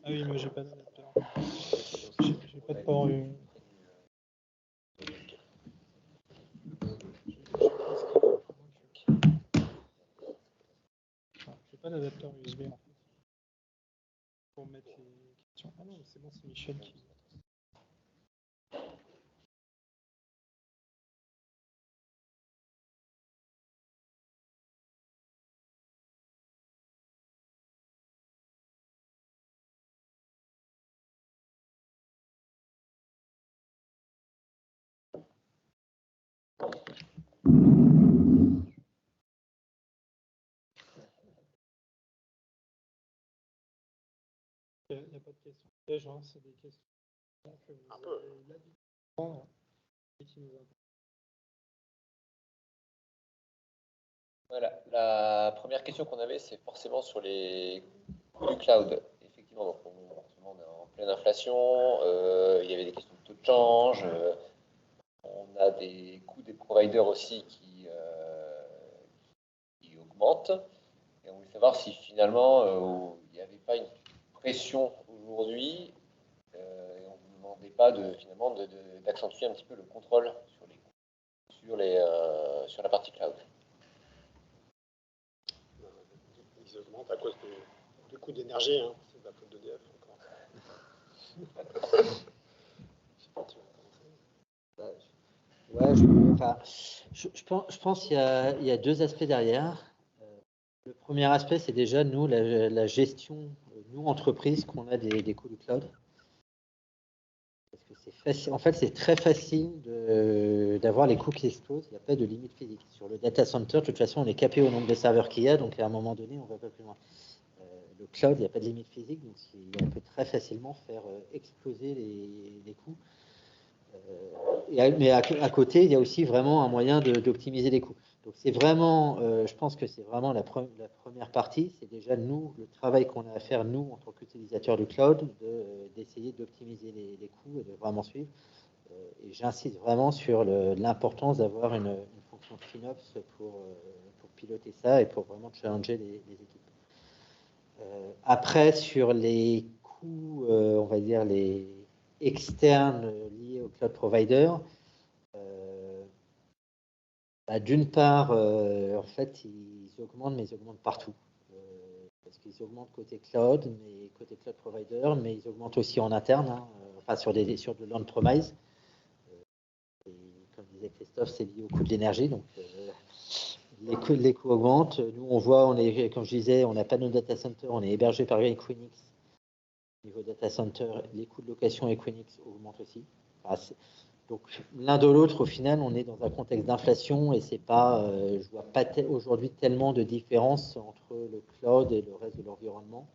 Ah oui, moi j'ai pas d'adapteur. J'ai pas de port. J'ai pas d'adapteur USB en fait. Pour mettre les questions. Ah non, c'est bon, c'est Michel qui. Il n'y a pas de questions pièges, hein, c'est des questions que vous avez l'habitude de prendre et qui nous intéressent. Voilà, la première question qu'on avait, c'est forcément sur les coût du cloud, effectivement, donc on est en pleine inflation, il y avait des questions de taux de change, on a des coûts des providers aussi qui augmentent. Et on voulait savoir si finalement il n'y avait pas une pression aujourd'hui et on ne vous demandait pas finalement d'accentuer un petit peu le contrôle sur la partie cloud. Ils augmentent à cause du coût d'énergie, hein. C'est de la faute d'EDF encore. Ouais, je pense qu'il y a deux aspects derrière. Le premier aspect, c'est déjà nous, la gestion, nous, entreprise, qu'on a des coûts du cloud. Parce que c'est facile, en fait, c'est très facile d'avoir les coûts qui explosent. Il n'y a pas de limite physique. Sur le data center, de toute façon, on est capé au nombre de serveurs qu'il y a, donc à un moment donné, on ne va pas plus loin. Le cloud, il n'y a pas de limite physique, donc on peut très facilement faire exploser les coûts. Mais à côté, il y a aussi vraiment un moyen d'optimiser les coûts. Donc c'est vraiment, je pense que c'est vraiment la première partie, c'est déjà nous, le travail qu'on a à faire, nous, en tant qu'utilisateurs du cloud, d'essayer d'optimiser les coûts et de vraiment suivre. Et j'insiste vraiment sur l'importance d'avoir une fonction FinOps pour piloter ça et pour vraiment challenger les équipes. Après, sur les coûts, on va dire les externes liés au cloud provider, d'une part, en fait, ils augmentent, mais ils augmentent partout. Parce qu'ils augmentent côté cloud, mais côté cloud provider, mais ils augmentent aussi en interne, hein, enfin sur de l'on-premise. Comme disait Christophe, c'est lié au coût de l'énergie, donc les coûts augmentent. Nous, on voit, comme je disais, on n'a pas de data center, on est hébergé par Equinix. Au niveau data center, les coûts de location Equinix augmentent aussi. Donc l'un de l'autre, au final, on est dans un contexte d'inflation et c'est pas, je vois pas aujourd'hui tellement de différence entre le cloud et le reste de l'environnement.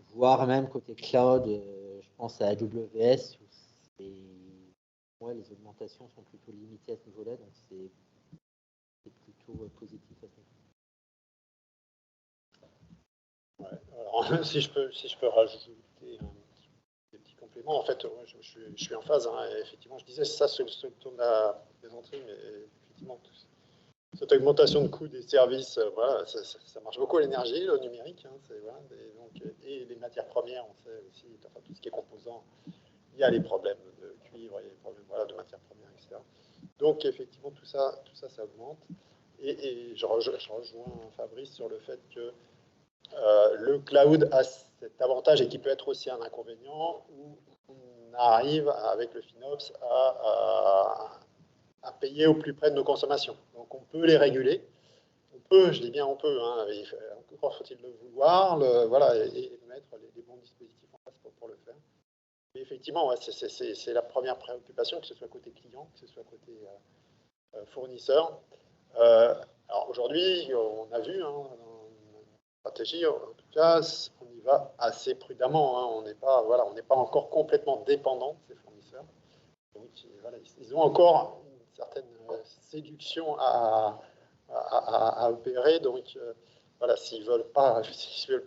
Voire même côté cloud, je pense à AWS, où les augmentations sont plutôt limitées à ce niveau-là, donc c'est plutôt positif à ce niveau-là. Ouais, alors, si je peux rajouter des petits compléments, en fait, je suis en phase. Hein, et effectivement, je disais ça sur la plaisanterie, mais effectivement, cette augmentation de coûts des services, voilà, ça marche beaucoup l'énergie, le numérique, hein, voilà, et les matières premières, on sait aussi, enfin, tout ce qui est composant, il y a les problèmes de cuivre, il y a les problèmes de matières premières, etc. Donc effectivement, tout ça augmente. Et je rejoins Fabrice sur le fait que le cloud a cet avantage et qui peut être aussi un inconvénient où on arrive avec le FinOps à payer au plus près de nos consommations. Donc on peut les réguler. On peut, je dis bien on peut, hein, encore faut-il le vouloir, voilà, et mettre les bons dispositifs en place pour le faire. Mais effectivement, ouais, c'est la première préoccupation, que ce soit côté client, que ce soit côté fournisseur. Alors aujourd'hui, on a vu, hein, dans la stratégie, en tout cas, on y va assez prudemment. Hein, on n'est pas encore complètement dépendant de ces fournisseurs. Donc, voilà, ils ont encore une certaine séduction à opérer. Donc, voilà, s'ils veulent pas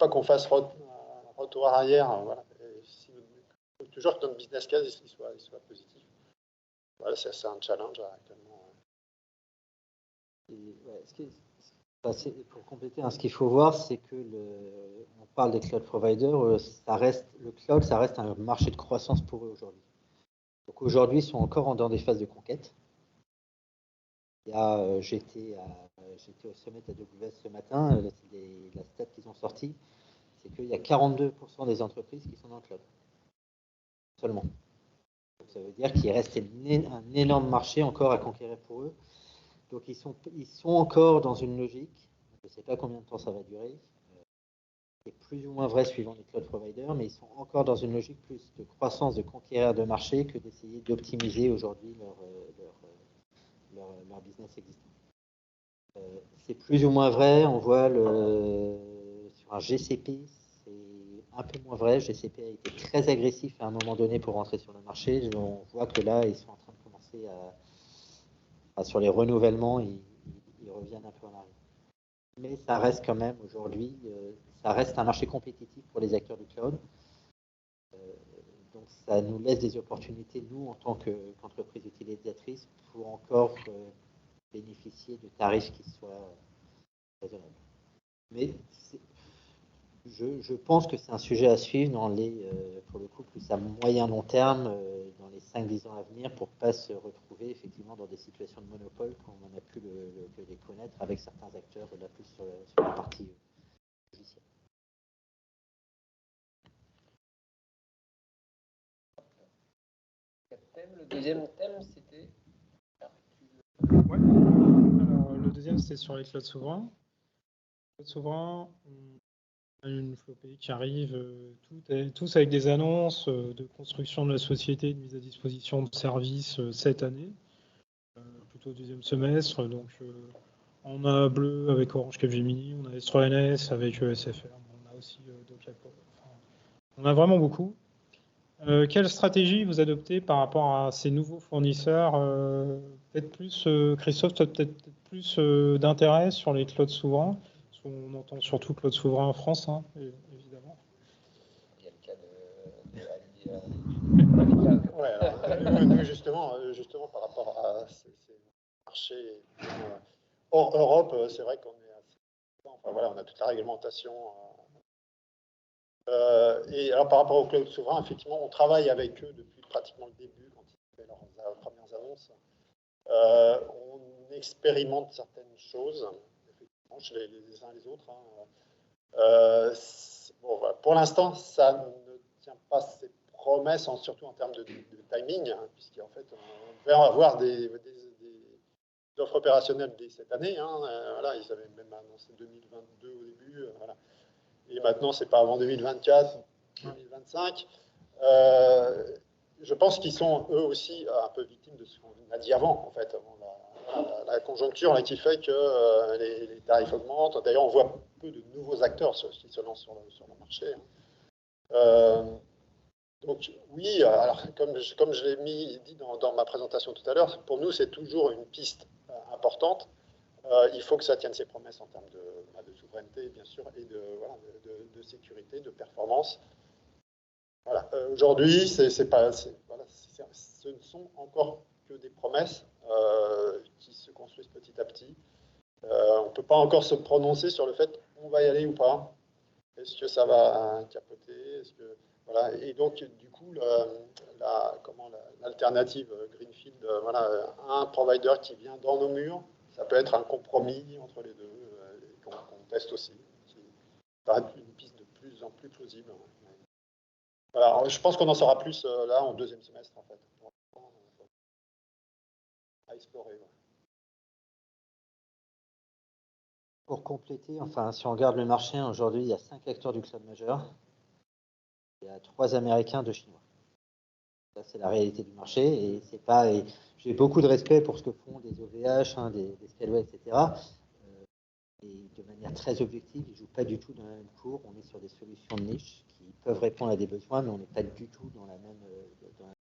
qu'on fasse retour arrière, voilà, il faut toujours que notre business case il soit positif. Voilà, c'est un challenge actuellement. Pour compléter, hein, ce qu'il faut voir, c'est que on parle des cloud providers, le cloud, ça reste un marché de croissance pour eux aujourd'hui. Donc aujourd'hui, ils sont encore dans des phases de conquête. J'étais au Summit AWS ce matin, la stat qu'ils ont sortie, c'est qu'il y a 42% des entreprises qui sont dans le cloud. Seulement. Donc ça veut dire qu'il reste un énorme marché encore à conquérir pour eux. Donc ils sont encore dans une logique, je ne sais pas combien de temps ça va durer, c'est plus ou moins vrai suivant les cloud providers, mais ils sont encore dans une logique plus de croissance, de conquérir de marché que d'essayer d'optimiser aujourd'hui leur business existant. C'est plus ou moins vrai, on voit sur un GCP, c'est un peu moins vrai. GCP a été très agressif à un moment donné pour rentrer sur le marché. On voit que là, ils sont en train de commencer sur les renouvellements, ils reviennent un peu en arrière. Mais ça reste quand même aujourd'hui, ça reste un marché compétitif pour les acteurs du cloud. Donc ça nous laisse des opportunités, nous, en tant qu'entreprise utilisatrice, pour encore bénéficier de tarifs qui soient raisonnables. Mais je pense que c'est un sujet à suivre pour le coup, plus à moyen long terme, dans les 5-10 ans à venir, pour ne pas se retrouver effectivement dans des situations de monopole comme on a pu les connaître avec certains acteurs, là plus sur la partie logicielle. Le deuxième thème, c'était... Ouais. Alors, le deuxième, c'était sur les clouds souverains. Les clouds souverains, on a une flopée qui arrive, tous avec des annonces de construction de la société, de mise à disposition de services cette année, plutôt au deuxième semestre. Donc, on a Bleu avec Orange Capgemini, on a S3NS avec SFR, on a aussi Docapo. Enfin, on a vraiment beaucoup. Quelle stratégie vous adoptez par rapport à ces nouveaux fournisseurs? Peut-être plus, Christophe, peut-être plus d'intérêt sur les clouds souverains. On entend surtout cloud souverain en France, hein, évidemment. Il y a le cas de Ouais, alors, nous, justement, par rapport à ces marchés hors Europe, c'est vrai qu'on est assez... Enfin, voilà, on a toute la réglementation. Et alors, par rapport au cloud souverain, effectivement, on travaille avec eux depuis pratiquement le début, quand ils fait leurs premières annonces. On expérimente certaines choses, effectivement, chez les uns et les autres. Hein. Bon, voilà. Pour l'instant, ça ne tient pas ses promesses, surtout en termes de timing, hein, puisqu'en fait, on va avoir des offres opérationnelles dès cette année. Hein. Voilà, ils avaient même annoncé 2022 au début. Voilà. Et maintenant, c'est pas avant 2024, 2025. Je pense qu'ils sont eux aussi un peu victimes de ce qu'on a dit avant, en fait, avant la conjoncture là, qui fait que les tarifs augmentent. D'ailleurs, on voit peu de nouveaux acteurs qui se lancent sur le marché. Donc oui, alors comme je l'ai dit dans ma présentation tout à l'heure, pour nous, c'est toujours une piste importante. Il faut que ça tienne ses promesses en termes de souveraineté, bien sûr, et de sécurité, de performance. Voilà. Aujourd'hui, ce ne sont encore que des promesses qui se construisent petit à petit. On ne peut pas encore se prononcer sur le fait on va y aller ou pas. Est-ce que ça va capoter? Voilà. Et donc, du coup, l'alternative Greenfield, voilà, un provider qui vient dans nos murs, ça peut être un compromis entre les deux, qu'on teste aussi, qui paraît une piste de plus en plus plausible. Voilà, alors, je pense qu'on en saura plus là en deuxième semestre, en fait. À explorer. Ouais. Pour compléter, enfin, si on regarde le marché, aujourd'hui, il y a 5 acteurs du cloud majeur. Il y a 3 Américains, 2 Chinois. Ça, c'est la réalité du marché. Et c'est pas. J'ai beaucoup de respect pour ce que font des OVH, hein, des Scaleway, etc. Et de manière très objective, ils ne jouent pas du tout dans la même cour. On est sur des solutions de niche qui peuvent répondre à des besoins, mais on n'est pas du tout dans la même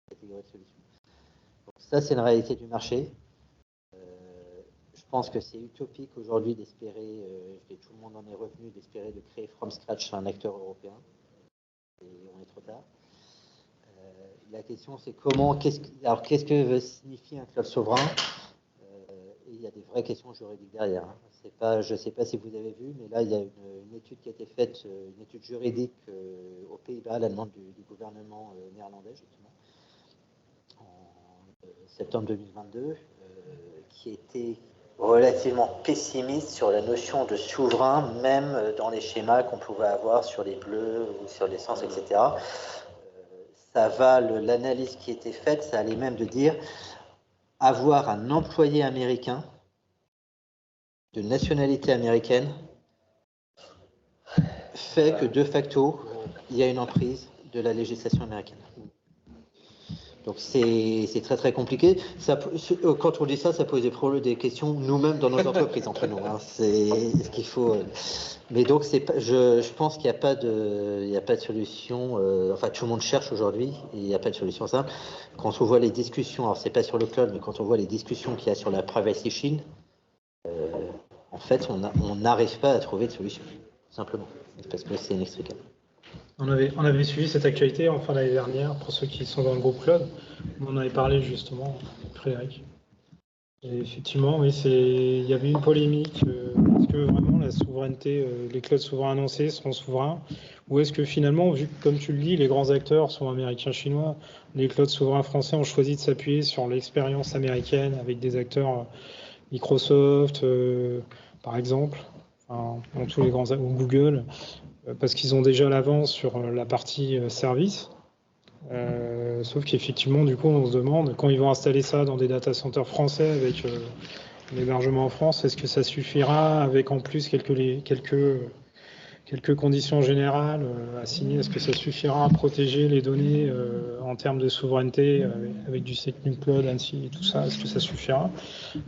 catégorie de solutions. Donc ça, c'est une réalité du marché. Je pense que c'est utopique aujourd'hui d'espérer, et tout le monde en est revenu, d'espérer de créer from scratch un acteur européen. Et on est trop tard. La question, c'est qu'est-ce que signifie un cloud souverain? Et il y a des vraies questions juridiques derrière. Je ne sais pas si vous avez vu, mais là, il y a une étude qui a été faite, une étude juridique aux Pays-Bas, à la demande du gouvernement néerlandais, justement, en septembre 2022, qui était relativement pessimiste sur la notion de souverain, même dans les schémas qu'on pouvait avoir sur les bleus ou sur l'essence, etc. L'analyse qui était faite, ça allait même de dire avoir un employé américain de nationalité américaine fait que de facto, il y a une emprise de la législation américaine. Donc c'est très très compliqué. Quand on dit ça, ça pose des questions nous-mêmes dans nos entreprises entre nous. Hein. C'est ce qu'il faut. Mais donc je pense qu'il n'y a pas de solution. Enfin, tout le monde cherche aujourd'hui et il n'y a pas de solution simple. Quand on voit les discussions, alors c'est pas sur le cloud, mais quand on voit les discussions qu'il y a sur la privacy shield, en fait, on n'arrive pas à trouver de solution. simplement, parce que c'est inextricable. On avait suivi cette actualité en fin d'année dernière, pour ceux qui sont dans le groupe Cloud. On en avait parlé justement, Frédéric. Et effectivement, oui, il y avait une polémique. Est-ce que vraiment la souveraineté, les clouds souverains annoncés seront souverains? Ou est-ce que finalement, vu que, comme tu le dis, les grands acteurs sont américains, chinois, les clouds souverains français ont choisi de s'appuyer sur l'expérience américaine avec des acteurs Microsoft, par exemple, enfin, dans tous les grands, ou Google, parce qu'ils ont déjà l'avance sur la partie service. Sauf qu'effectivement, du coup, on se demande, quand ils vont installer ça dans des data centers français avec l'hébergement en France, est-ce que ça suffira avec en plus quelques conditions générales à signer? Est-ce que ça suffira à protéger les données en termes de souveraineté avec du Secure Cloud, ANSI et tout ça? Est-ce que ça suffira?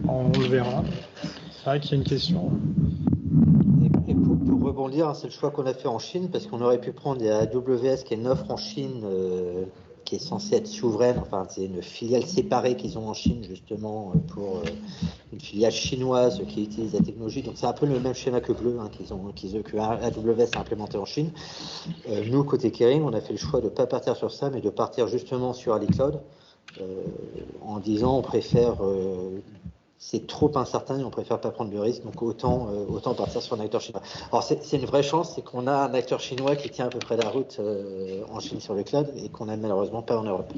On le verra. C'est vrai qu'il y a une question. Et pour rebondir, c'est le choix qu'on a fait en Chine, parce qu'on aurait pu prendre AWS, qui est une offre en Chine, qui est censée être souveraine, enfin c'est une filiale séparée qu'ils ont en Chine justement pour une filiale chinoise qui utilise la technologie. Donc c'est un peu le même schéma que Bleu, hein, que AWS a implémenté en Chine. Nous, côté Kering, on a fait le choix de ne pas partir sur ça, mais de partir justement sur AliCloud, en disant on préfère... c'est trop incertain et on préfère pas prendre le risque, donc autant partir sur un acteur chinois. Alors c'est une vraie chance, c'est qu'on a un acteur chinois qui tient à peu près la route en Chine sur le cloud et qu'on n'a malheureusement pas en Europe.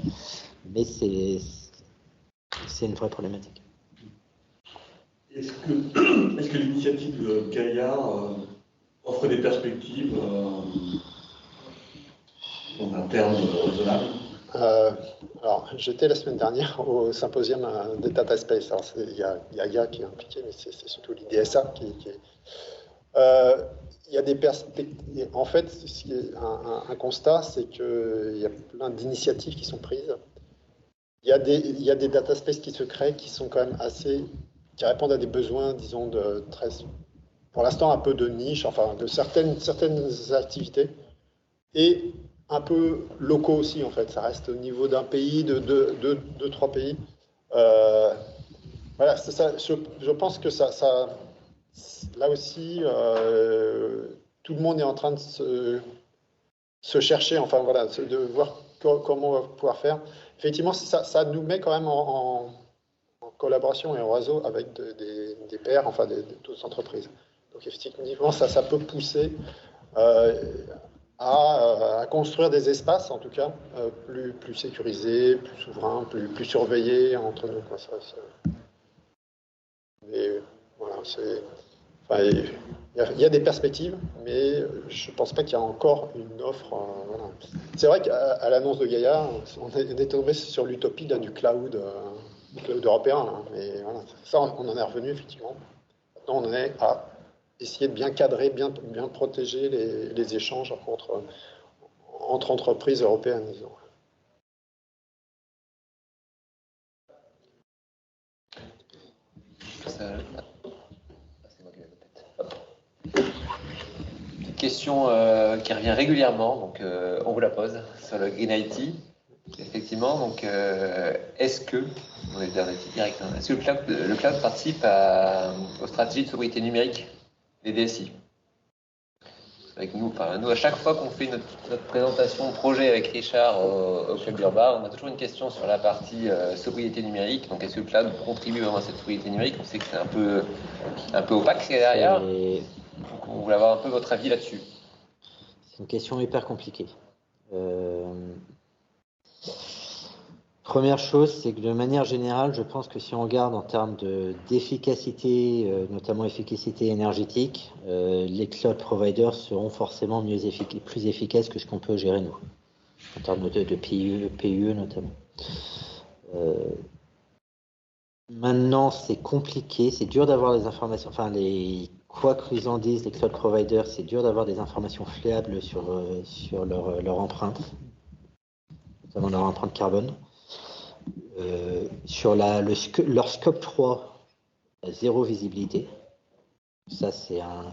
Mais c'est une vraie problématique. Est-ce que l'initiative de Gaïa offre des perspectives en termes raisonnables? Alors, j'étais la semaine dernière au symposium des Data Space. Alors, il y a Gaïa qui est impliqué, mais c'est surtout l'IDSA qui est. Il y a des perspectives. En fait, ce qui est un constat, c'est qu'il y a plein d'initiatives qui sont prises. Il y a des data space qui se créent, qui sont quand même qui répondent à des besoins, disons, pour l'instant un peu de niche, enfin de certaines activités, et un peu locaux aussi, en fait. Ça reste au niveau d'un pays, de trois pays. Voilà, ça, je pense que ça là aussi, tout le monde est en train de se chercher, enfin voilà, de voir comment on va pouvoir faire. Effectivement, ça nous met quand même en collaboration et en réseau avec des pairs, enfin d'autres entreprises. Donc effectivement, ça peut pousser à construire des espaces, en tout cas, plus sécurisés, plus souverains, plus surveillés entre nous. Quoi. Mais voilà, il y a des perspectives, mais je ne pense pas qu'il y a encore une offre. Voilà. C'est vrai qu'à l'annonce de Gaïa, on est tombé sur l'utopie du cloud européen. Là, mais voilà, ça, on en est revenu, effectivement. Maintenant, on en est à essayer de bien cadrer, bien protéger les échanges entre entreprises européennes, disons. Petite question qui revient régulièrement, donc on vous la pose sur le Green IT. Effectivement, donc est-ce que le cloud participe aux stratégies de sobriété numérique des DSI? Avec nous, à chaque fois qu'on fait notre présentation de projet avec Richard au Club Urbain, on a toujours une question sur la partie sobriété numérique. Donc, est-ce que le cloud contribue vraiment à cette sobriété numérique? On sait que c'est un peu opaque ce qu'il y a derrière. Donc, on voulait avoir un peu votre avis là-dessus. C'est une question hyper compliquée. Première chose, c'est que de manière générale, je pense que si on regarde en termes d'efficacité, notamment efficacité énergétique, les cloud providers seront forcément plus efficaces que ce qu'on peut gérer nous, en termes de PUE notamment. Maintenant, c'est compliqué, c'est dur d'avoir des informations, enfin, quoi qu'ils en disent, les cloud providers, c'est dur d'avoir des informations fiables sur leur empreinte, notamment leur empreinte carbone. Sur leur scope 3, zéro visibilité. Ça, c'est un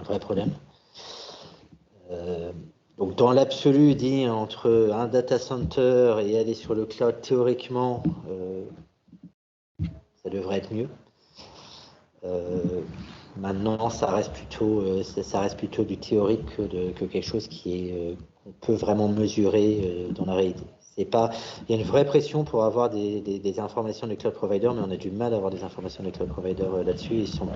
vrai problème. Donc, dans l'absolu, dit entre un data center et aller sur le cloud, théoriquement, ça devrait être mieux. Maintenant, ça reste plutôt du théorique que quelque chose qu'on peut vraiment mesurer dans la réalité. Il y a une vraie pression pour avoir des informations des cloud providers, mais on a du mal à avoir des informations des cloud providers là-dessus. Ils sont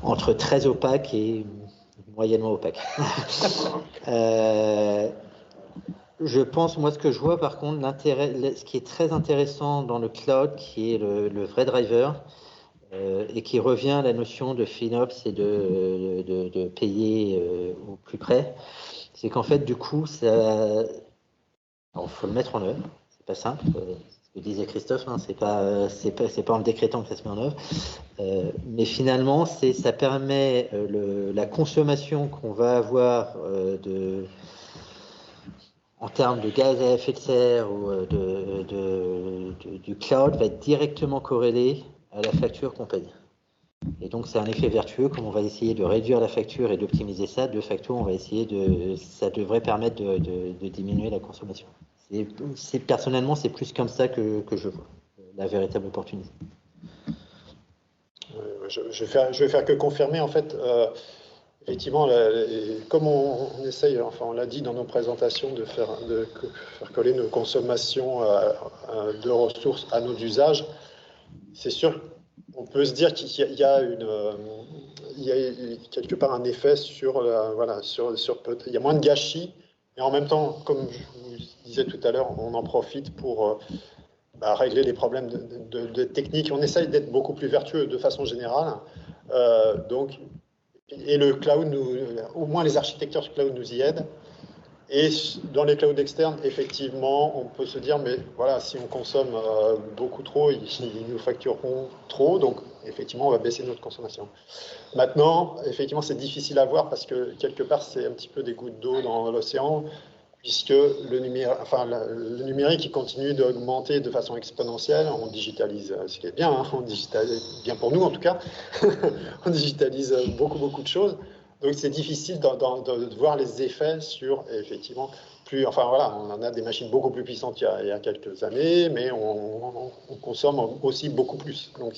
entre très opaques et moyennement opaques. Je pense, moi, ce que je vois, par contre, ce qui est très intéressant dans le cloud, qui est le vrai driver, et qui revient à la notion de FinOps et de payer au plus près, c'est qu'en fait, du coup, il faut le mettre en œuvre. C'est pas simple. Ce que disait Christophe, hein, c'est pas en le décrétant que ça se met en œuvre. Mais finalement, ça permet la consommation qu'on va avoir en termes de gaz à effet de serre ou du cloud va être directement corrélé à la facture qu'on paye. Et donc, c'est un effet vertueux. Comme on va essayer de réduire la facture et d'optimiser ça, de facto, on va essayer ça devrait permettre de diminuer la consommation. Personnellement, c'est plus comme ça que je vois la véritable opportunité. Je vais faire que confirmer, en fait. Effectivement, comme on essaye, enfin on l'a dit dans nos présentations, de faire coller nos consommations de ressources à nos usages, c'est sûr qu'on peut se dire qu'il y a quelque part un effet sur il y a moins de gâchis, et en même temps, comme je vous disais tout à l'heure, on en profite pour régler les problèmes de technique. On essaye d'être beaucoup plus vertueux de façon générale. Et le cloud, au moins les architectures cloud nous y aident. Et dans les clouds externes, effectivement, on peut se dire, mais voilà, si on consomme beaucoup trop, ils nous factureront trop. Donc, effectivement, on va baisser notre consommation. Maintenant, effectivement, c'est difficile à voir parce que quelque part, c'est un petit peu des gouttes d'eau dans l'océan, puisque le numérique il continue d'augmenter de façon exponentielle. On digitalise, ce qui est bien, hein, on digitalise bien pour nous en tout cas, on digitalise beaucoup de choses. Donc c'est difficile de voir les effets sur, effectivement, enfin voilà, on en a des machines beaucoup plus puissantes il y a quelques années, mais on consomme aussi beaucoup plus. Donc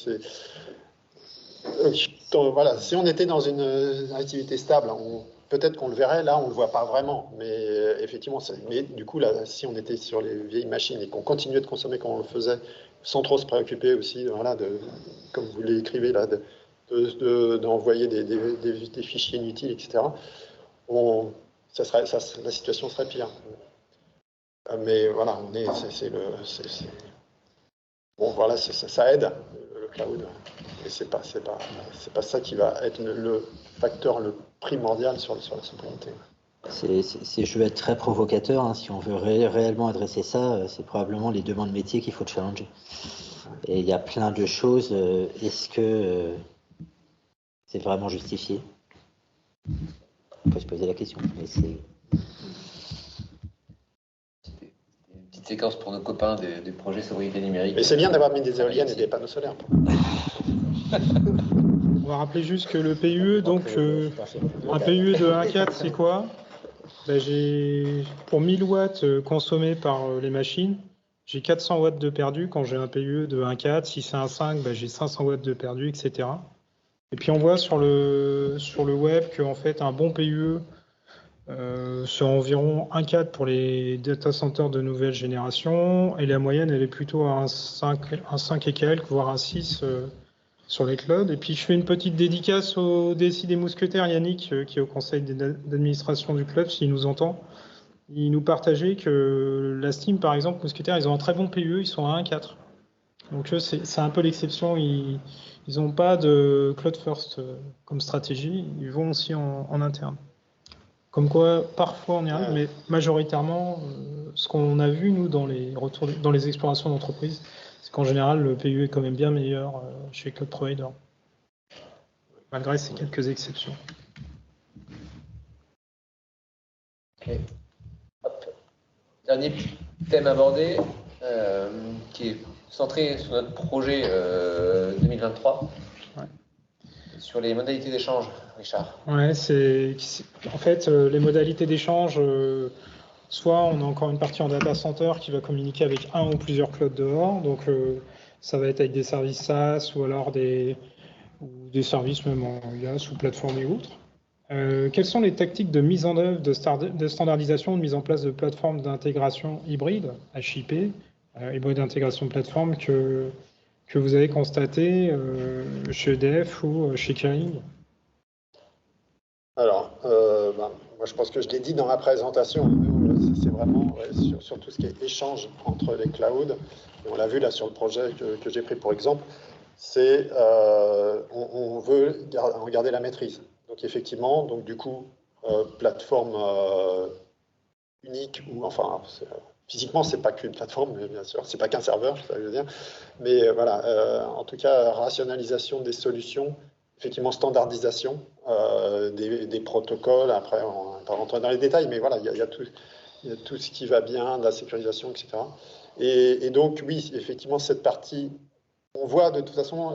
voilà, si on était dans une activité stable, peut-être qu'on le verrait, là on ne le voit pas vraiment, mais effectivement, mais du coup, là, si on était sur les vieilles machines et qu'on continuait de consommer comme on le faisait, sans trop se préoccuper aussi, voilà, comme vous l'écrivez là, d'envoyer des fichiers inutiles, etc., la situation serait pire. Mais voilà, bon, voilà, ça aide, le cloud, et c'est pas ça qui va être le facteur le primordial sur la sobriété. Je vais être très provocateur, hein, si on veut réellement adresser ça, c'est probablement les demandes métiers qu'il faut challenger. Et il y a plein de choses. Est-ce que c'est vraiment justifié? On peut se poser la question. Mais c'est une petite séquence pour nos copains du projet sobriété numérique. Mais c'est bien d'avoir mis des éoliennes et des panneaux solaires. On va rappeler juste que le PUE, donc un PUE de 1,4, c'est quoi? Pour 1000 watts consommés par les machines, j'ai 400 watts de perdu quand j'ai un PUE de 1,4. Si c'est un 5, j'ai 500 watts de perdu, etc. Et puis on voit sur le web qu'en fait un bon PUE c'est environ 1,4 pour les data centers de nouvelle génération, et la moyenne elle est plutôt à un 5 et quelques, voire un 6 sur les clouds. Et puis je fais une petite dédicace au DSI des Mousquetaires, Yannick, qui est au conseil d'administration du club, s'il nous entend. Il nous partageait que la Steam, par exemple, Mousquetaires, ils ont un très bon PUE, ils sont à 1,4. Donc c'est un peu l'exception, ils n'ont pas de cloud first comme stratégie, ils vont aussi en interne. Comme quoi, parfois on y arrive, mais majoritairement, ce qu'on a vu, nous, dans les explorations d'entreprise, c'est qu'en général, le PUE est quand même bien meilleur chez Cloud Provider, malgré ces quelques exceptions. Okay. Dernier thème abordé, qui est centré sur notre projet 2023. Sur les modalités d'échange, Richard. Ouais, en fait les modalités d'échange. Soit on a encore une partie en data center qui va communiquer avec un ou plusieurs clouds dehors, donc ça va être avec des services SaaS ou alors des ou des services même en IaaS ou plateforme et autres. Quelles sont les tactiques de mise en œuvre, de standardisation, de mise en place de plateformes d'intégration hybride, HIP, hybride d'intégration de plateforme que vous avez constaté chez EDF ou chez Kering? Alors, moi je pense que je l'ai dit dans ma présentation, nous, c'est vraiment sur tout ce qui est échange entre les clouds, et on l'a vu là sur le projet que j'ai pris pour exemple, c'est on veut en garder la maîtrise. Donc effectivement, donc du coup, plateforme unique, ou enfin, physiquement, c'est pas qu'une plateforme, mais bien sûr, c'est pas qu'un serveur, ça veut dire, mais voilà, en tout cas, rationalisation des solutions, effectivement, standardisation des protocoles, après, on va pas rentrer dans les détails, mais voilà, il y a tout ce qui va bien, de la sécurisation, etc. Et donc, oui, effectivement, cette partie, on voit de toute façon,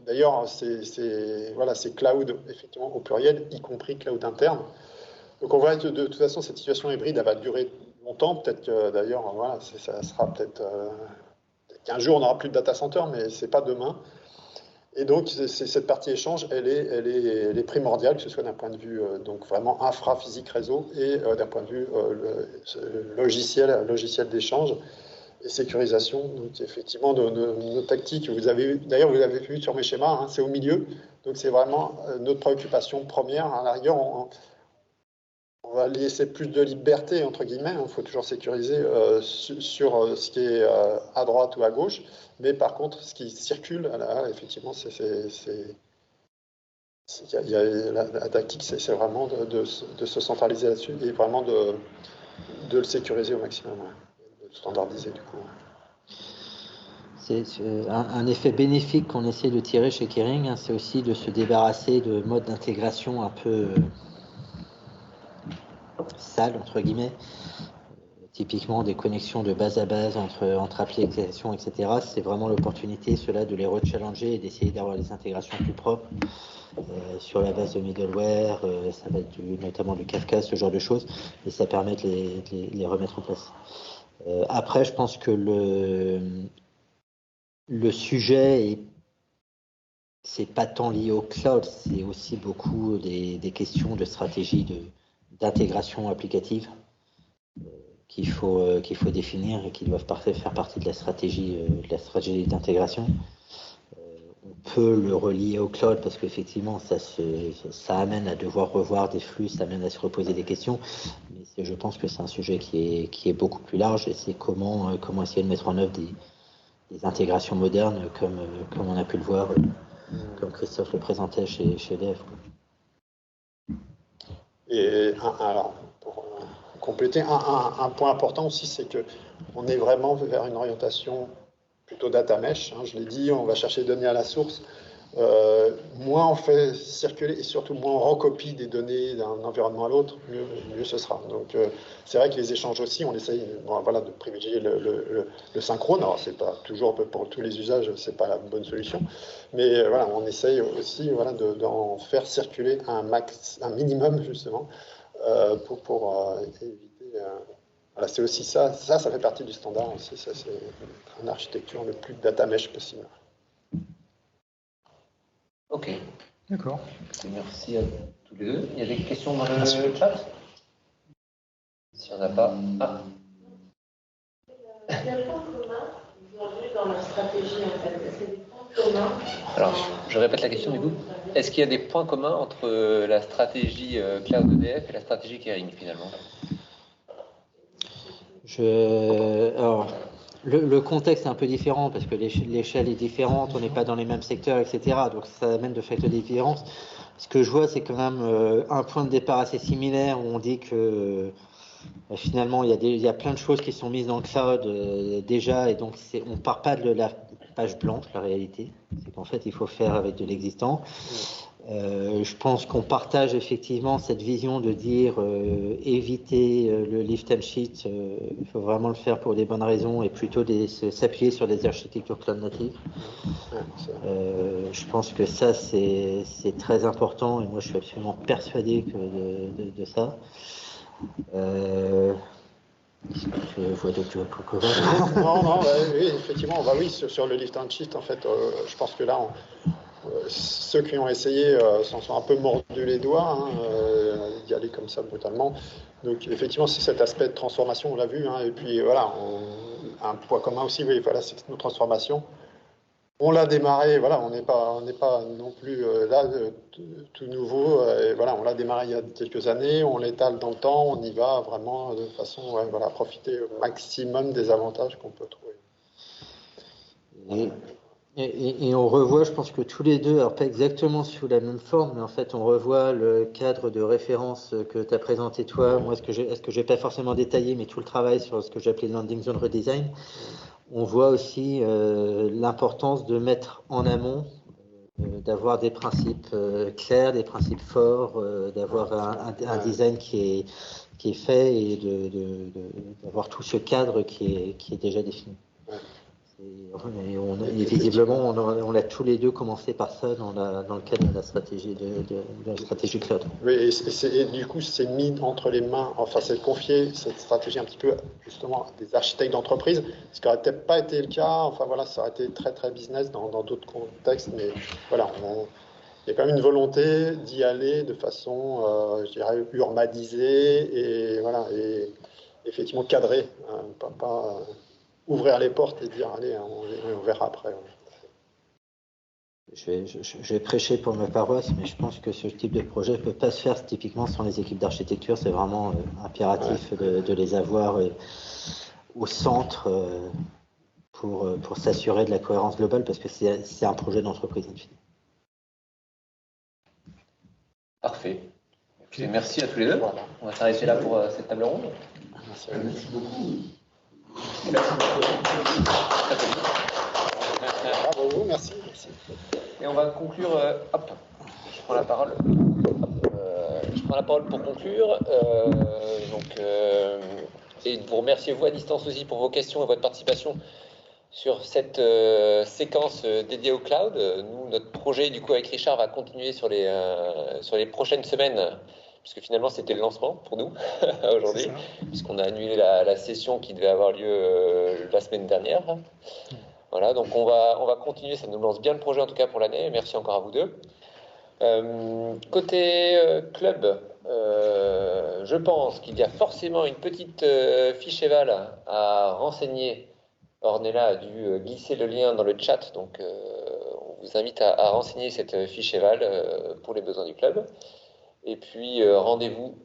d'ailleurs, c'est cloud, effectivement, au pluriel, y compris cloud interne. Donc on voit que de toute façon, cette situation hybride, elle va durer longtemps. Peut-être que d'ailleurs, voilà, ça sera peut-être qu'un jour, on n'aura plus de data center, mais ce n'est pas demain. Et donc, cette partie échange, elle est primordiale, que ce soit d'un point de vue donc vraiment infra, physique, réseau, et d'un point de vue logiciel d'échange et sécurisation. Donc, effectivement, nos tactiques, d'ailleurs, vous l'avez vu sur mes schémas, hein, c'est au milieu. Donc, c'est vraiment notre préoccupation première. À la rigueur, on va laisser plus de liberté, entre guillemets, il faut toujours sécuriser sur ce qui est à droite ou à gauche, mais par contre, ce qui circule, là, effectivement, la tactique, c'est vraiment de se centraliser là-dessus et vraiment de le sécuriser au maximum, de le standardiser du coup. C'est un effet bénéfique qu'on essaie de tirer chez Kering, hein, c'est aussi de se débarrasser de modes d'intégration un peu sales, entre guillemets. Typiquement des connexions de base à base entre applications, etc. C'est vraiment l'opportunité, cela, de les rechallenger et d'essayer d'avoir des intégrations plus propres sur la base de middleware, ça va être notamment du Kafka, ce genre de choses, et ça permet de les remettre en place. Après, je pense que le sujet c'est pas tant lié au cloud, c'est aussi beaucoup des questions de stratégie d'intégration applicative qu'il faut définir et qui doivent faire partie de la stratégie d'intégration. On peut le relier au cloud parce qu'effectivement ça amène à devoir revoir des flux, ça amène à se reposer des questions, mais je pense que c'est un sujet qui est beaucoup plus large, et c'est comment essayer de mettre en œuvre des intégrations modernes comme on a pu le voir, comme Christophe le présentait chez EDF. Et alors, pour compléter, un point important aussi, c'est qu'on est vraiment vers une orientation plutôt data mesh. Hein, je l'ai dit, on va chercher les données à la source. Moins on fait circuler et surtout moins on recopie des données d'un environnement à l'autre, mieux ce sera. Donc c'est vrai que les échanges aussi, on essaye de privilégier le synchrone. Alors c'est pas toujours pour tous les usages, c'est pas la bonne solution, mais voilà, on essaye aussi d'en faire circuler un minimum justement pour éviter. Voilà, c'est aussi ça fait partie du standard aussi. Ça, c'est une architecture le plus data mesh possible. Ok. D'accord. Merci à tous les deux. Il y a des questions dans le chat? S'il n'y en a pas. Ah. Il y a des points communs aujourd'hui dans la stratégie en fait. Est-ce qu'il y a des points communs? Alors, je répète la question du coup. Est-ce qu'il y a des points communs entre la stratégie cloud EDF et la stratégie Kering finalement? Alors, le contexte est un peu différent parce que l'échelle est différente, on n'est pas dans les mêmes secteurs, etc. Donc ça amène de fait de différences. Ce que je vois, c'est quand même un point de départ assez similaire où on dit que finalement il y a plein de choses qui sont mises dans le cloud déjà, et donc on ne part pas de la page blanche. La réalité, c'est qu'en fait il faut faire avec de l'existant. Je pense qu'on partage effectivement cette vision de dire éviter le lift and shift, il faut vraiment le faire pour des bonnes raisons et plutôt s'appuyer sur des architectures cloud natives. Je pense que ça c'est très important, et moi je suis absolument persuadé de ça. Je vois d'autres Non, oui, effectivement, sur le lift and shift, en fait, je pense que là, ceux qui ont essayé s'en sont un peu mordus les doigts, d'y aller comme ça brutalement. Donc effectivement, c'est cet aspect de transformation, on l'a vu, et puis voilà, un poids commun aussi, oui, voilà, c'est nos transformations. On l'a démarré, voilà, on n'est pas non plus là tout nouveau, et voilà, on l'a démarré il y a quelques années, on l'étale dans le temps, on y va vraiment de façon, voilà, profiter au maximum des avantages qu'on peut trouver. Et on revoit, je pense que tous les deux, alors pas exactement sous la même forme, mais en fait on revoit le cadre de référence que tu as présenté toi, moi ce que j'ai pas forcément détaillé, mais tout le travail sur ce que j'appelais le landing zone redesign. On voit aussi l'importance de mettre en amont, d'avoir des principes clairs, des principes forts, d'avoir un design qui est fait et d'avoir tout ce cadre qui est déjà défini. Et visiblement, on a tous les deux commencé par ça dans le cadre de la stratégie de la stratégie cloud. Oui, et du coup, c'est mis entre les mains, enfin, c'est confié cette stratégie un petit peu justement à des architectes d'entreprise, ce qui n'aurait peut-être pas été le cas. Enfin voilà, ça aurait été très très business dans d'autres contextes, mais voilà, il y a quand même une volonté d'y aller de façon, je dirais, urbanisée et voilà, et effectivement cadrée, pas ouvrir les portes et dire allez, on verra après. Je vais prêcher pour ma paroisse, mais je pense que ce type de projet ne peut pas se faire typiquement sans les équipes d'architecture. C'est vraiment impératif de les avoir au centre pour s'assurer de la cohérence globale, parce que c'est un projet d'entreprise. Parfait. Okay. Merci à tous les deux. Voilà. On va s'arrêter là pour cette table ronde. Merci beaucoup. Bravo, merci. Et on va conclure. Hop, je prends la parole. Je prends la parole pour conclure. Et de vous remercier vous à distance aussi pour vos questions et votre participation sur cette séquence dédiée au cloud. Nous, notre projet du coup avec Richard va continuer sur les prochaines semaines, puisque finalement c'était le lancement pour nous aujourd'hui, puisqu'on a annulé la session qui devait avoir lieu la semaine dernière. Voilà, donc on va continuer, ça nous lance bien le projet en tout cas pour l'année. Merci encore à vous deux. Côté club, je pense qu'il y a forcément une petite fiche éval à renseigner. Ornella a dû glisser le lien dans le chat, donc on vous invite à renseigner cette fiche éval pour les besoins du club. Et puis rendez-vous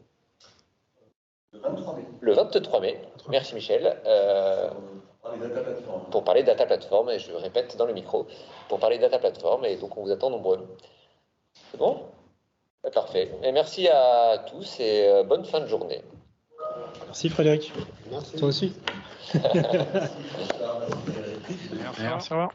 le 23 mai. Merci Michel. Pour parler data platform, et je répète dans le micro, pour parler data platform, et donc on vous attend nombreux. C'est bon ? Parfait. Et merci à tous et bonne fin de journée. Merci Frédéric. Merci. Toi aussi. Merci. Merci. Au revoir.